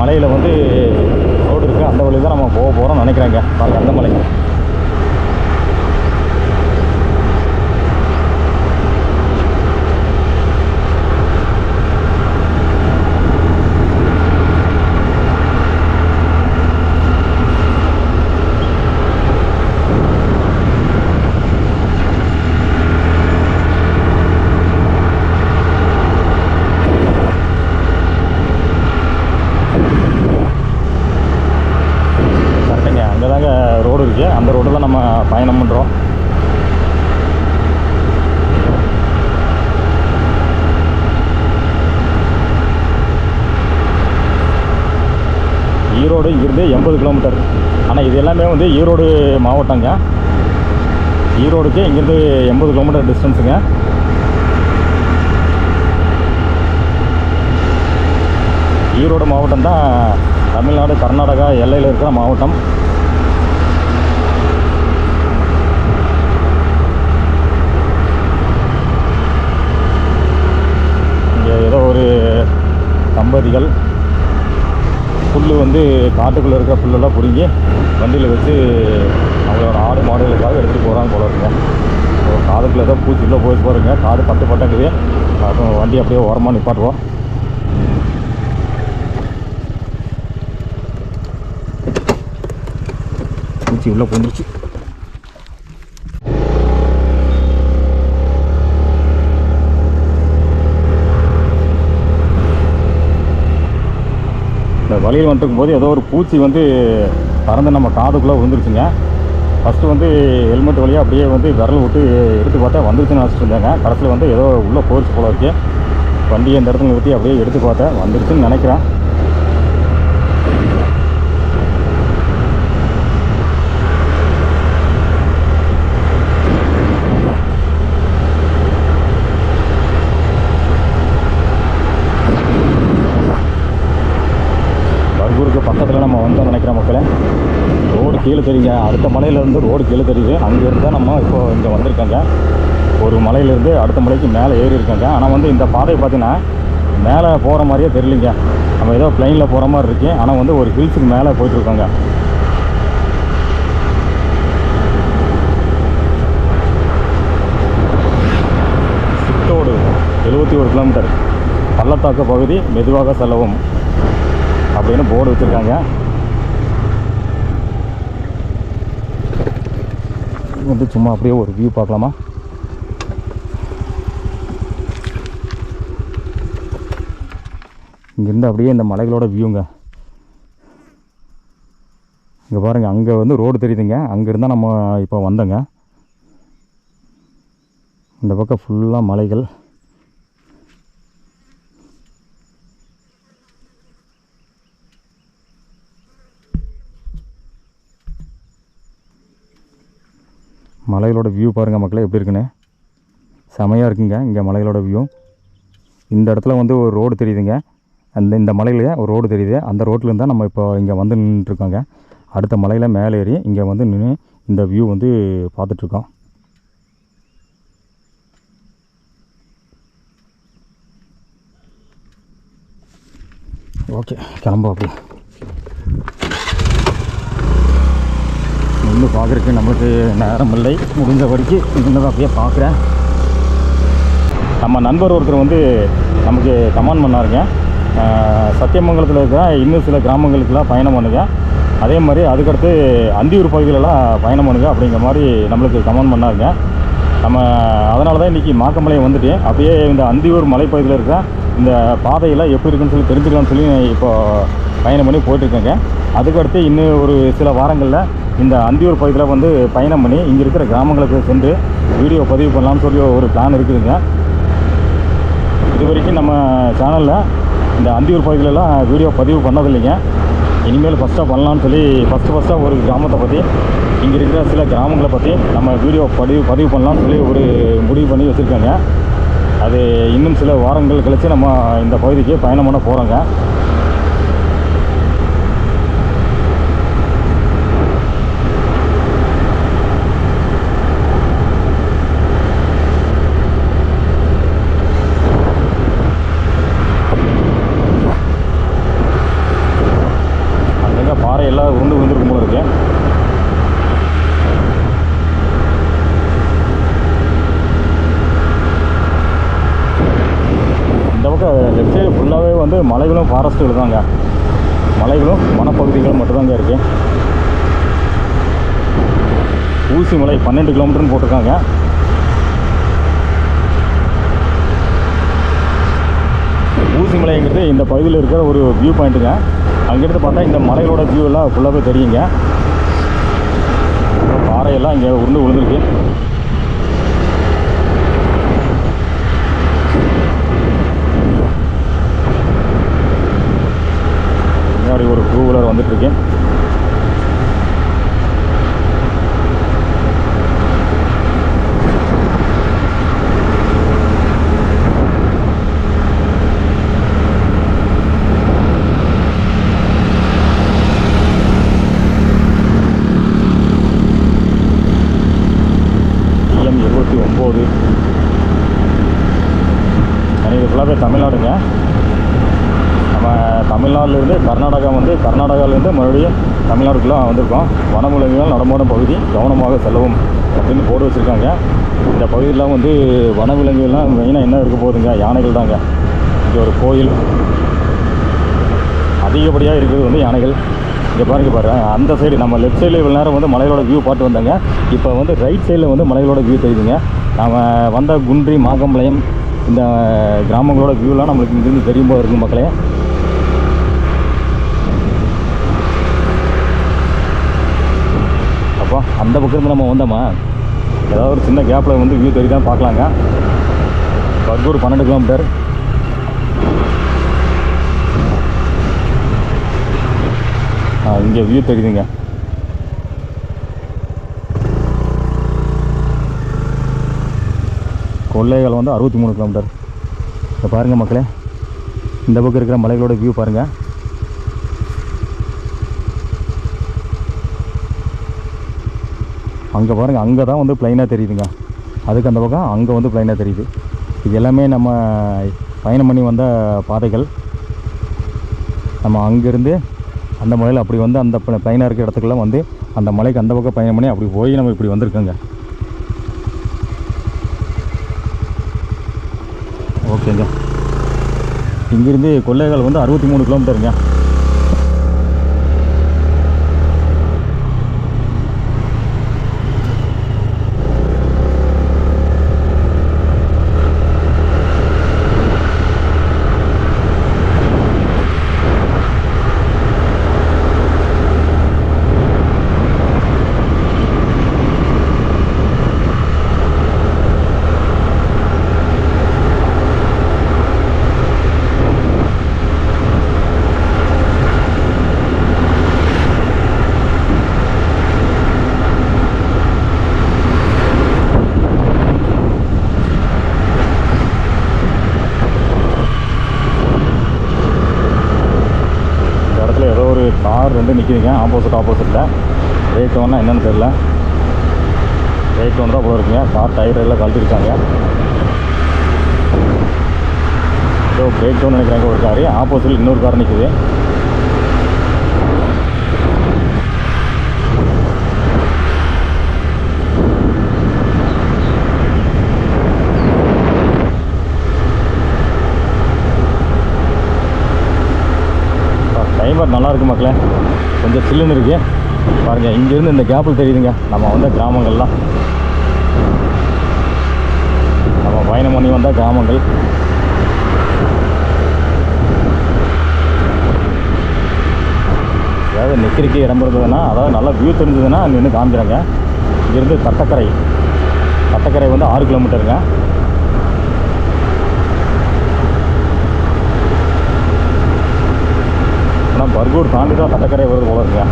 மலையில் வந்து ரோடு இருக்குது. அந்த வழியில் தான் நம்ம போக போகிறோம்னு நினைக்கிறேங்க. பாருங்கள், அந்த மலைங்க. ரோடு இருக்குது, அந்த ரோடில் நம்ம பயணம் பண்ணுறோம். ஈரோடு இங்கிருந்து 80 கிலோமீட்டர். ஆனால் இது எல்லாமே வந்து ஈரோடு மாவட்டங்க. ஈரோடுக்கு இங்கிருந்து 80 கிலோமீட்டர் டிஸ்டன்ஸுங்க. ஈரோடு மாவட்டம் தான் தமிழ்நாடு கர்நாடகா எல்லையில் இருக்கிற மாவட்டம். ஏதோ ஒரு தம்பதிகள் புல் வந்து காட்டுக்குள்ளே இருக்கிற புல்லெல்லாம் பிடுங்கி வண்டியில் வச்சு அவங்களோட ஆடு மாடுகளுக்காக எடுத்துகிட்டு போகிறாங்க போல இருக்குங்க. ஒரு காதுக்குள்ளே ஏதோ பூச்சிக்குள்ளே போயிட்டு போகிறேங்க. காடு பட்டுக்குது. அப்புறம் வண்டி அப்படியே ஓரமாக நிப்பாட்டுவோம். பூச்சி உள்ளே போந்துருச்சு. இந்த வழியில் வந்துருக்கும் போது ஏதோ ஒரு பூச்சி வந்து பறந்து நம்ம காதுக்குள்ளே விழுந்துருச்சுங்க. ஃபஸ்ட்டு வந்து ஹெல்மெட் வழியாக அப்படியே வந்து விரல் விட்டு எடுத்து பார்த்தா வந்துருச்சுன்னு நினச்சிட்டு இருந்தாங்க. கடைசியில் வந்து ஏதோ உள்ளே போயிடுச்சு போல இருக்கு. வண்டியை இந்த இடத்துல நிறுத்தி அப்படியே எடுத்து பார்த்தேன், வந்துருச்சுன்னு நினைக்கிறேன். பர்கூருக்கு பக்கத்தில் நம்ம வந்தோம்னு நினைக்கிற மக்களே. ரோடு கீழே தெரியுங்க. அடுத்த மலையிலேருந்து ரோடு கீழே தெரியுது. அங்கேருந்து தான் நம்ம இப்போ இங்கே வந்திருக்காங்க. ஒரு மலையிலேருந்து அடுத்த மலைக்கு மேலே ஏறி இருக்காங்க. ஆனால் வந்து இந்த பாதை பார்த்தீங்கன்னா மேலே போகிற மாதிரியே தெரியலிங்க. நம்ம ஏதோ பிளைனில் போகிற மாதிரி இருக்கு. ஆனால் வந்து ஒரு ஹில்ஸுக்கு மேலே போயிட்டுருக்காங்க. சித்தோடு 71 கிலோமீட்டர். பள்ளத்தாக்கு பகுதி மெதுவாக செல்லவும் அப்படின்னு போர்டு வச்சுருக்காங்க. வந்து சும்மா அப்படியே ஒரு வியூ பார்க்கலாமா? இங்கேருந்து அப்படியே இந்த மலைகளோட வியூங்க. இங்கே பாருங்கள், அங்கே வந்து ரோடு தெரியுதுங்க. அங்கேருந்தால் நம்ம இப்போ வந்தோங்க. இந்த பக்கம் ஃபுல்லாக மலைகள். மலைகளோட வியூ பாருங்கள் மக்களே எப்படி இருக்குன்னு. செமையாக இருக்குங்க இங்கே மலைகளோட வியூ. இந்த இடத்துல வந்து ஒரு ரோடு தெரியுதுங்க. இந்த மலையிலேயே ஒரு ரோடு தெரியுது. அந்த ரோட்லேருந்து தான் நம்ம இப்போ இங்கே வந்து நின்றுட்டுருக்கோங்க. அடுத்த மலையில் மேலே ஏறி இங்கே வந்து நின்று இந்த வியூ வந்து பார்த்துட்ருக்கோம். ஓகே, கிளம்பும். அப்படி இன்னும் பார்க்குறதுக்கு நம்மளுக்கு நேரம் இல்லை. முடிஞ்ச வரைக்கும் இன்னும் அப்படியே பார்க்குறேன். நம்ம நண்பர் ஒருத்தர் வந்து நமக்கு கமெண்ட் பண்ணாருங்க, சத்தியமங்கலத்தில் இருக்கிற இன்னும் சில கிராமங்களுக்கெல்லாம் பயணம் பண்ணுங்க, அதே மாதிரி அதுக்கடுத்து அந்தியூர் பகுதியிலலாம் பயணம் பண்ணுங்க அப்படிங்கிற மாதிரி நம்மளுக்கு கமெண்ட் பண்ணாருங்க. நம்ம அதனால தான் இன்றைக்கி மாக்கமலை வந்துட்டு அப்படியே இந்த அந்தியூர் மலைப்பகுதியில் இருக்கிற இந்த பாதையெல்லாம் எப்படி இருக்குன்னு சொல்லி தெரிஞ்சுக்கலாம்னு சொல்லி இப்போது பயணம் பண்ணி போயிட்டுருக்கேங்க. அதுக்கடுத்து இன்னும் ஒரு சில வாரங்களில் இந்த அந்தியூர் பகுதியில் வந்து பயணம் பண்ணி இங்கே இருக்கிற கிராமங்களுக்கு சென்று வீடியோ பதிவு பண்ணலாம்னு சொல்லி ஒரு பிளான் இருக்குதுங்க. இது வரைக்கும் நம்ம சேனலில் இந்த அந்தியூர் பகுதியிலலாம் வீடியோ பதிவு பண்ணதில்லைங்க. இனிமேல் ஃபஸ்ட்டாக பண்ணலான்னு சொல்லி ஃபஸ்ட்டாக ஒரு கிராமத்தை பற்றி, இங்கே இருக்கிற சில கிராமங்களை பற்றி நம்ம வீடியோ பதிவு பண்ணலான்னு சொல்லி ஒரு முடிவு பண்ணி வச்சுருக்காங்க. அது இன்னும் சில வாரங்கள் கழித்து நம்ம இந்த பகுதிக்கு பயணம் பண்ண போகிறோங்க. பாறையெல்லாம் உருண்டு விழுந்துருக்கும் போல இருக்கு. இந்த பக்கம் லெஃப்ட் சைடு ஃபுல்லாகவே வந்து மலைகளும் ஃபாரஸ்ட்டுகள் தாங்க, மலைகளும் வனப்பகுதிகள் மட்டும்தாங்க இருக்குது. ஊசி மலை 12 கிலோமீட்டர்னு போட்டிருக்காங்க. ஊசி மலைங்கிறது இந்த பகுதியில் இருக்கிற ஒரு வியூ பாயிண்ட்டுங்க. அங்கேருந்து பார்த்தா இந்த மலைகளோட வியூ எல்லாம் ஃபுல்லாகவே தெரியுங்க. பாறையெல்லாம் இங்கே உருண்டு விழுந்துருக்கு. முன்னாடி ஒரு 2 வீலர் வந்துட்டுருக்கு. இது ஃபுல்லாகவே தமிழ்நாடுங்க. நம்ம தமிழ்நாட்டிலேருந்து கர்நாடகா வந்து கர்நாடகாவிலேருந்து மறுபடியும் தமிழ்நாடுக்குள்ளே வந்திருக்கோம். வனவிலங்குகள் நடமாடும் பகுதி, கவனமாக செல்லவும் அப்படின்னு போர்டு வச்சுருக்காங்க. இந்த பகுதியெலாம் வந்து வனவிலங்குகள்லாம் மெயினாக என்ன இருக்க போகுதுங்க, யானைகள் தாங்க. இங்கே ஒரு கோயில் அதிகப்படியாக இருக்கிறது வந்து யானைகள். இங்கே பாருங்க, அந்த சைடு நம்ம லெஃப்ட் சைடில் இவ்வளோ நேரம் வந்து மலையோட வியூ பார்த்து வந்தாங்க. இப்போ வந்து ரைட் சைடில் வந்து மலைகளோட வியூ தெரியுதுங்க. நம்ம வந்த குன்றி, மாக்கம்பாளையம் இந்த கிராமங்களோட வியூலாம் நம்மளுக்கு இங்கேருந்து தெரியும் போது இருக்கும் மக்களே. அப்போ அந்த பக்கத்துலேருந்து நம்ம வந்தோமா, ஏதாவது ஒரு சின்ன கேப்பில் வந்து வியூ தெரியுதான் பார்க்கலாங்க. பர்கூர் 12 கிலோமீட்டர். இங்கே வியூ தெரியுதுங்க. கொள்ளைகள் வந்து 63 கிலோமீட்டர். இப்போ பாருங்கள் மக்களே, இந்த பக்கம் இருக்கிற மலைகளோட வியூ பாருங்கள். அங்கே பாருங்கள், அங்கே தான் வந்து ப்ளைனாக தெரியுதுங்க. அதுக்கு அந்த பக்கம் அங்கே வந்து ப்ளைனாக தெரியுது. இது எல்லாமே நம்ம பயணம் பண்ணி வந்த பாதைகள். நம்ம அங்கேருந்து அந்த மலையில் அப்படி வந்து அந்த ப்ளைனாக இருக்கிற இடத்துக்கெல்லாம் வந்து அந்த மலைக்கு அந்த பக்கம் பயணம் பண்ணி அப்படி போய் நம்ம இப்படி வந்திருக்கோங்க. ஓகேங்க, இங்கேருந்து கொள்ளைகள் வந்து 63 கிலோமீட்டருங்க. கார் ரெண்டு நிற்கிதுங்க, ஆப்போசிட்டில். பிரேக் டவுன்னா என்னென்னு தெரில. பிரேக் டவுன் தான் போல இருக்குங்க. கார் டயர் எல்லாம் கழட்டிருக்காங்க. ஸோ பிரேக் டவுன் நினைக்கிறாங்க ஒரு காரு. ஆப்போசிட்டில் இன்னொரு கார் நிற்குது. கிளைமேட் நல்லா இருக்குது மக்களே, கொஞ்சம் சில்லுன்னு இருக்குது பாருங்கள். இங்கேருந்து இந்த கேப்பில் தெரியுதுங்க நம்ம வந்த கிராமங்கள்லாம். நம்ம பயணம் பண்ணி வந்த கிராமங்கள். அதாவது நிற்கிறதுக்கு இடம் இருந்ததுன்னா, அதாவது நல்லா வியூ தெரிஞ்சதுன்னா நின்று காமிக்கிறாங்க. இங்கேருந்து தட்டக்கரை வந்து 6 கிலோமீட்டருங்க. ஆனால் பர்கூர் தாண்டி தான் தட்டக்கரை வருது போல இருக்குங்க.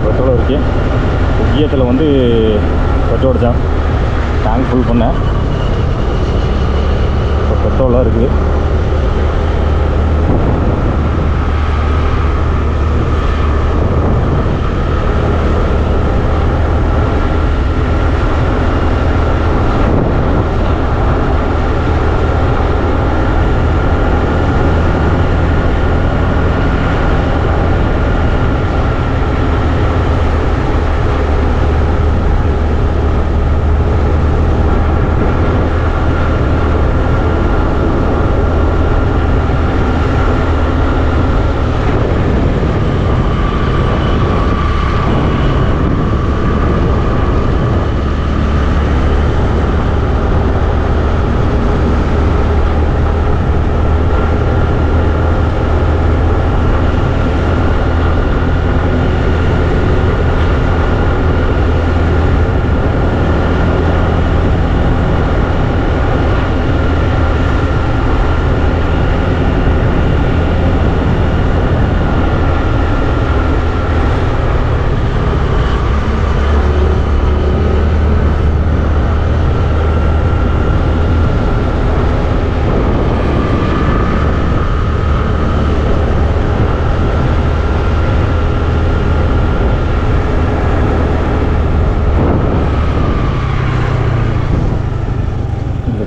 பெட்ரோல் இருக்கு. உக்கியத்தில் வந்து பெட்ரோல் அடித்தேன், டேங்க் ஃபுல் பண்ணேன். இப்போ பெட்ரோலாக இருக்குது.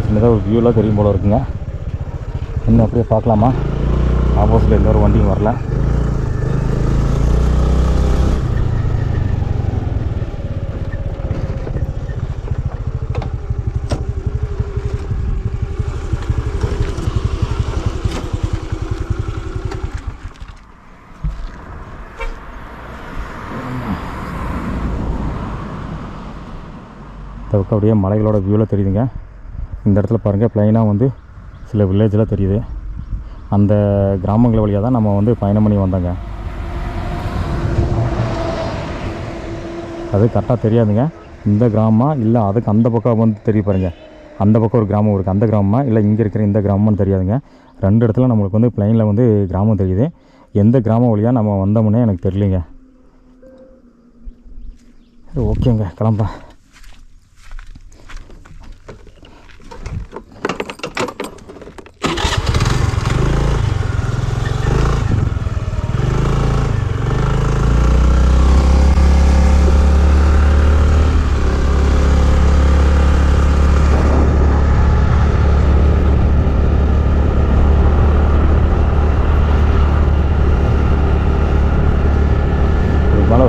சின்னதாக ஒரு வியூலாம் தெரியும் போல் இருக்குங்க. இன்னும் அப்படியே பார்க்கலாமா? ஆப்போசிட்டில் எந்த ஒரு வண்டியும் வரல. தவிர்க்க அப்படியே மலைகளோட வியூவில் தெரியுதுங்க. இந்த இடத்துல பாருங்கள், ப்ளைனாக வந்து சில வில்லேஜெலாம் தெரியுது. அந்த கிராமங்கள் வழியாக தான் நம்ம வந்து பயணம் பண்ணி வந்தோங்க. அது கரெக்டாக தெரியாதுங்க, இந்த கிராமம் இல்லை அதுக்கு அந்த பக்கம் வந்து தெரிய பாருங்கள். அந்த பக்கம் ஒரு கிராமம் இருக்குது, அந்த கிராமமாக இல்லை இங்கே இருக்கிற இந்த கிராமம்னு தெரியாதுங்க. 2 இடத்துல நம்மளுக்கு வந்து ப்ளைனில் வந்து கிராமம் தெரியுது. எந்த கிராமம் வழியாக நம்ம வந்தோம்னே எனக்கு தெரியலிங்க. ஓகேங்க, கிளம்பா.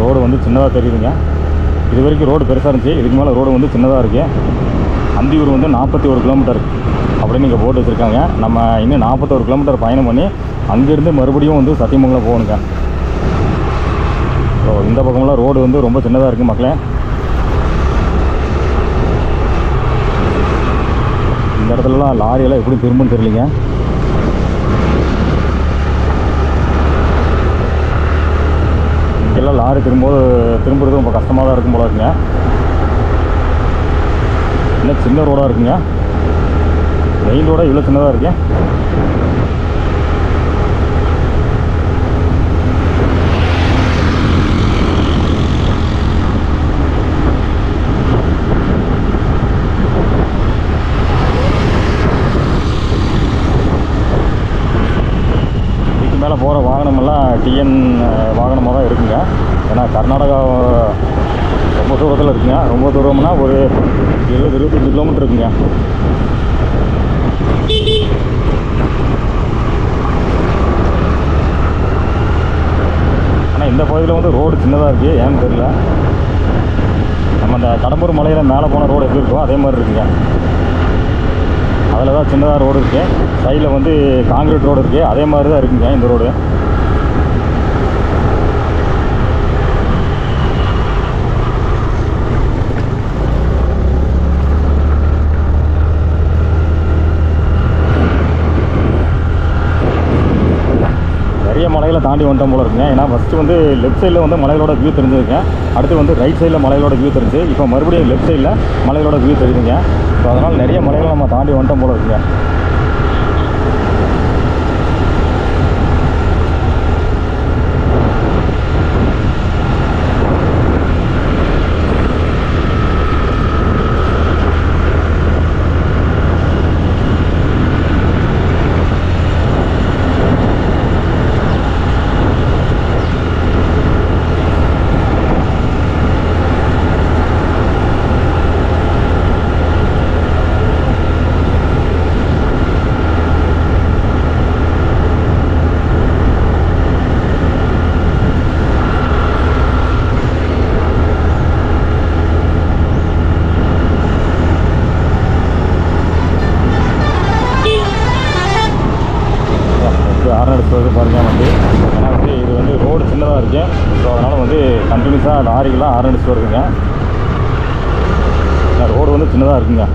ரோடு வந்து சின்னதாக தெரியுதுங்க. இது வரைக்கும் ரோடு பெருசாக இருந்துச்சு, இதுக்கு மேலே ரோடு வந்து சின்னதாக இருக்குது. அந்தியூர் வந்து 41 கிலோமீட்டர் அப்படின்னு இங்கே போட்டு வச்சுருக்காங்க. நம்ம இன்னும் 41 கிலோமீட்டர் பயணம் பண்ணி அங்கேருந்து மறுபடியும் வந்து சத்தியமங்கலம் போகணுங்க. ஸோ இந்த பக்கமெல்லாம் ரோடு வந்து ரொம்ப சின்னதாக இருக்குது மக்களே. இந்த இடத்துலலாம் லாரியெல்லாம் எப்படி திரும்புன்னு தெரியலிங்க. லாரி திரும்புறது ரொம்ப கஷ்டமாக தான் இருக்கும் போல இருக்குங்க. இன்னும் சின்ன ரோடாக இருக்குங்க. மெயின் ரோடாக இவ்வளோ சின்னதாக இருக்கு. மேலே போகிற வாகனமெல்லாம் டிஎன் வாகனமாக தான் இருக்குங்க. ஏன்னா கர்நாடகா ரொம்ப தூரத்தில் இருக்குங்க. ரொம்ப தூரம்னா ஒரு 20-25 கிலோமீட்டர் இருக்குங்க. ஆனால் இந்த பகுதியில் வந்து ரோடு சின்னதாக இருக்குது. ஏன்னு தெரியல. நம்ம அந்த கடம்பூர் மலையில் மேலே போன ரோடு எப்படி இருக்கோ அதே மாதிரி இருக்குங்க. அதில் தான் சின்னதாக ரோடு இருக்குது. சைடில் வந்து காங்கிரீட் ரோடு இருக்குது. அதே மாதிரி தான் இருக்குங்க இந்த ரோடு. நிறைய மலைகளை தாண்டி வந்துட்டோம் போல இருக்குங்க. ஏன்னா ஃபஸ்ட்டு வந்து லெஃப்ட் சைடில் வந்து மலைகளோட வியூ தெரிஞ்சுதுங்க. அடுத்து வந்து ரைட் சைடில் மலைகளோட வியூ தெரிஞ்சு, இப்போ மறுபடியும் லெஃப்ட் சைடில் மலைகளோட வியூ தெரியுதுங்க. ஸோ அதனால் நிறைய மலைகளை நம்ம தாண்டி வந்துட்டோம் போல இருக்குங்க. பாருங்கள் வந்து ஏன்னா வந்து இது வந்து ரோடு சின்னதாக இருக்குது. ஸோ அதனால் வந்து கண்டினியூஸாக லாரிகள்லாம் ஆரம்பிச்சு வருதுங்க. ரோடு வந்து சின்னதாக இருக்குங்க.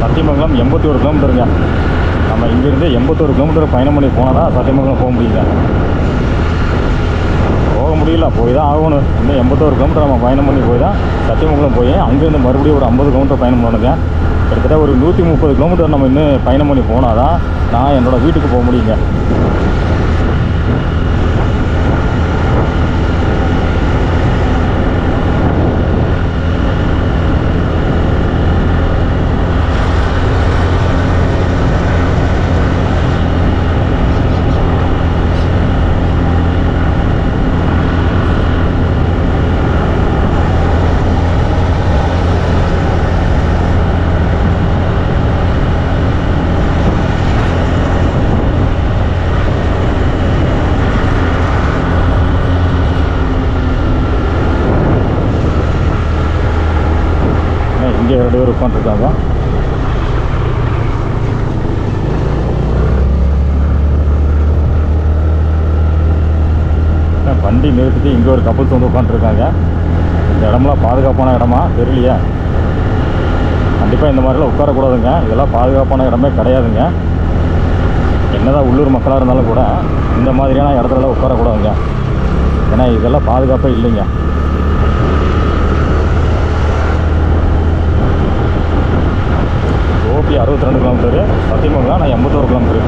சத்தியமங்கலம் 81 கிலோமீட்டருங்க. நம்ம இங்கேருந்து 81 கிலோமீட்டர் பயணம் பண்ணி போனால் தான் சத்தியமங்கலம் போக முடியுங்க. போக முடியல, போய் தான் ஆகணும். இன்னும் 81 கிலோமீட்டர் நம்ம பயணம் பண்ணி போய் தான் சத்தியமங்கலம் போய் அங்கேருந்து மறுபடியும் ஒரு 50 கிலோமீட்டர் பயணம் பண்ணணுங்க. கிட்டத்தட்ட ஒரு 130 கிலோமீட்டர் நம்ம இன்னும் பயணம் பண்ணி போனால் தான் நான் என்னோடய வீட்டுக்கு போக முடியுங்க. இங்கே 2 பேர் உட்காந்துருக்காங்க. வண்டி நிறுத்திட்டு இங்கே ஒரு கப்பல்ஸ் வந்து உட்காந்துருக்காங்க. இந்த இடம்லாம் பாதுகாப்பான இடமா தெரியலையா? கண்டிப்பாக இந்த மாதிரிலாம் உட்காரக்கூடாதுங்க. இதெல்லாம் பாதுகாப்பான இடமே கிடையாதுங்க. என்னதான் உள்ளூர் மக்களாக இருந்தாலும் கூட இந்த மாதிரியான இடத்துலலாம் உட்காரக்கூடாதுங்க. ஏன்னா இதெல்லாம் பாதுகாப்பே இல்லைங்க. ஓபி 62 கிலோமீட்டரு, சத்தியமங்கலம் நான் 81 கிலோமீட்டரு.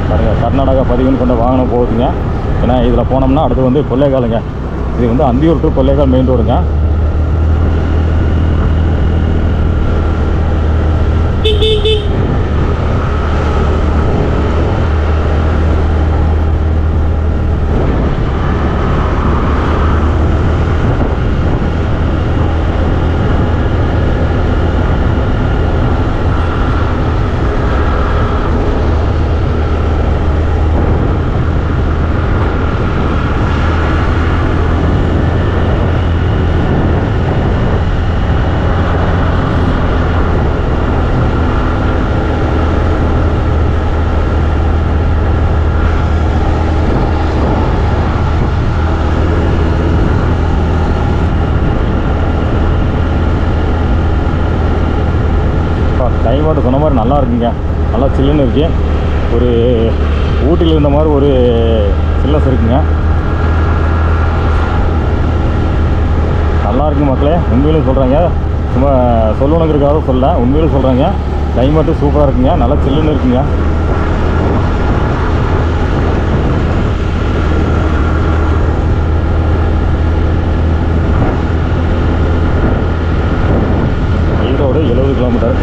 பாருங்கள், கர்நாடகா பதிவுன்னு கொண்ட வாகனம் போகுதுங்க. ஏன்னா இதில் போனோம்னா அடுத்து வந்து கொல்லேகாலுங்க. இது வந்து அந்தியூர் டு கொல்லேகால் மெயின் ரோடுங்க. கிளைமேட் சொன்ன மாதிரி நல்லா இருக்குங்க. நல்லா சில்லுன்னு இருக்குது. ஒரு ஊட்டியில் இருந்த மாதிரி ஒரு சில்னஸ் இருக்குங்க. நல்லா இருக்குது மக்களே. உண்மையிலும் சொல்கிறாங்க, சும்மா சொல்லணுங்கிறதுக்காக சொல்ல, உண்மையிலும் சொல்கிறாங்க. கிளைமேட்டு சூப்பராக இருக்குங்க. நல்லா சில்லுன்னு இருக்குங்க. ஈரோடு 70 கிலோமீட்டர்.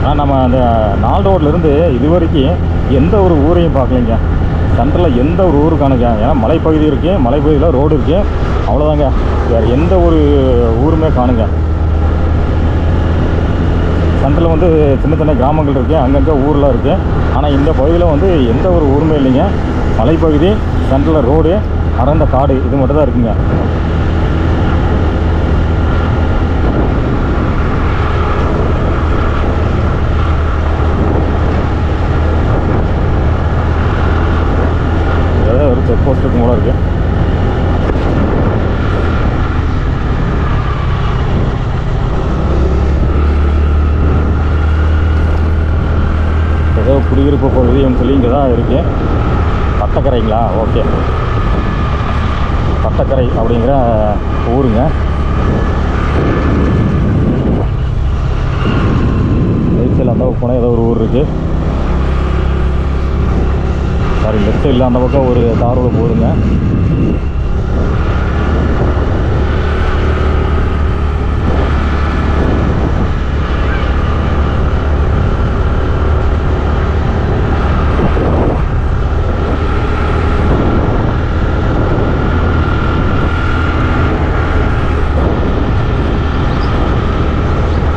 ஆனால் நம்ம அந்த 4 ரோட்லேருந்து இது வரைக்கும் எந்த ஒரு ஊரையும் பார்க்கலைங்க. சென்டரில் எந்த ஒரு ஊரும் காணுங்க. ஏன்னா மலைப்பகுதி இருக்குது, மலைப்பகுதியில் ரோடு இருக்குது, அவ்வளோதாங்க. வேறு எந்த ஒரு ஊருமே காணுங்க. சென்டரில் வந்து சின்ன சின்ன கிராமங்கள் இருக்குது, அங்கங்கே ஊரெலாம் இருக்குது. ஆனால் இந்த பகுதியில் வந்து எந்த ஒரு ஊருமே இல்லைங்க. மலைப்பகுதி, சென்டரில் ரோடு, அடர்ந்த காடு, இது மட்டும் தான் இருக்குங்க. ஒரு செக் போஸ்ட் இருக்கும் போல இருக்குது. ஏதோ குடியிருப்பு பகுதின்னு சொல்லி இங்கே தான் இருக்குது. பட்டக்கரைங்களா? ஓகே, பட்டக்கரை அப்படிங்கிற ஊருங்க. ரைட் சைடில் அந்த பக்கம் போனால் ஏதோ ஒரு ஊர் இருக்குது. சாரி, லெஃப்ட் சைடில் அந்த பக்கம் ஒரு தார் ரோடு போகுதுங்க.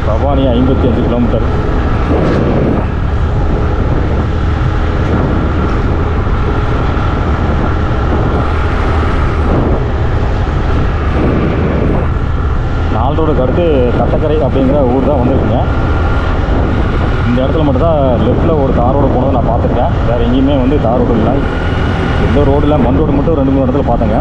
பவானி 55 கிலோமீட்டர். ரோடுக்கு அடுத்து கட்டக்கரை அப்படிங்கிற ஊர் தான் வந்துருக்குங்க. இந்த இடத்துல மட்டும்தான் லெஃப்ட்டில் ஒரு தார் ரோடு போனதை நான் பார்த்துருக்கேன். வேறு எங்கேயுமே வந்து தார் ரோடு இல்லை. எந்த ரோடில் மண் ரோடு மட்டும் 2-3 இடத்துல பார்த்தேங்க.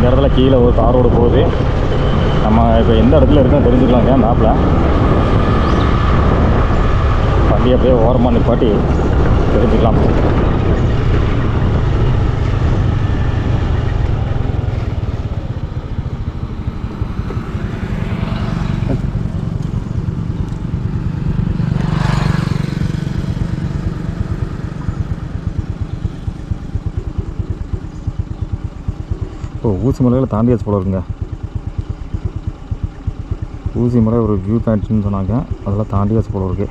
இடத்துல கீழே ஒரு தார் ரோடு போகுது. நம்ம இப்போ எந்த இடத்துல இருக்குன்னு தெரிஞ்சுக்கலாங்க. மேப்பில் வண்டி அப்படியே ஓரமாக நிப்பாட்டி தெரிஞ்சுக்கலாம். ஊசி மலையில் தாண்டியாச்சு போல இருக்குங்க. ஊசி மலை ஒரு வியூ பாயிண்ட்னு சொன்னாங்க, அதெல்லாம் தாண்டியாச்சு போல இருக்கு.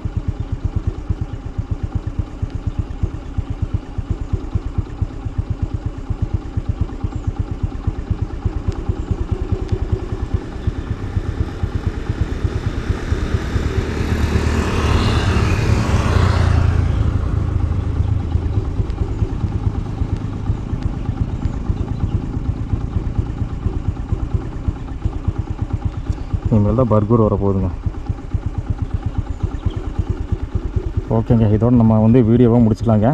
இனிமேல் தான் பர்கூர் வரப்போகுதுங்க. ஓகேங்க, இதோட நம்ம வந்து வீடியோவாக முடிச்சுக்கலாங்க.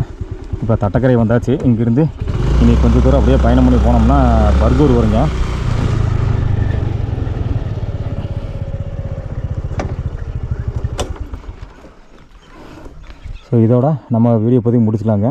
இப்போ தட்டக்கரை வந்தாச்சு. இங்கேருந்து இனி கொஞ்சம் தூரம் அப்படியே பயணம் பண்ணி போனோம்னா பர்கூர் வருங்க. ஸோ இதோட நம்ம வீடியோ பற்றி முடிச்சுக்கலாங்க.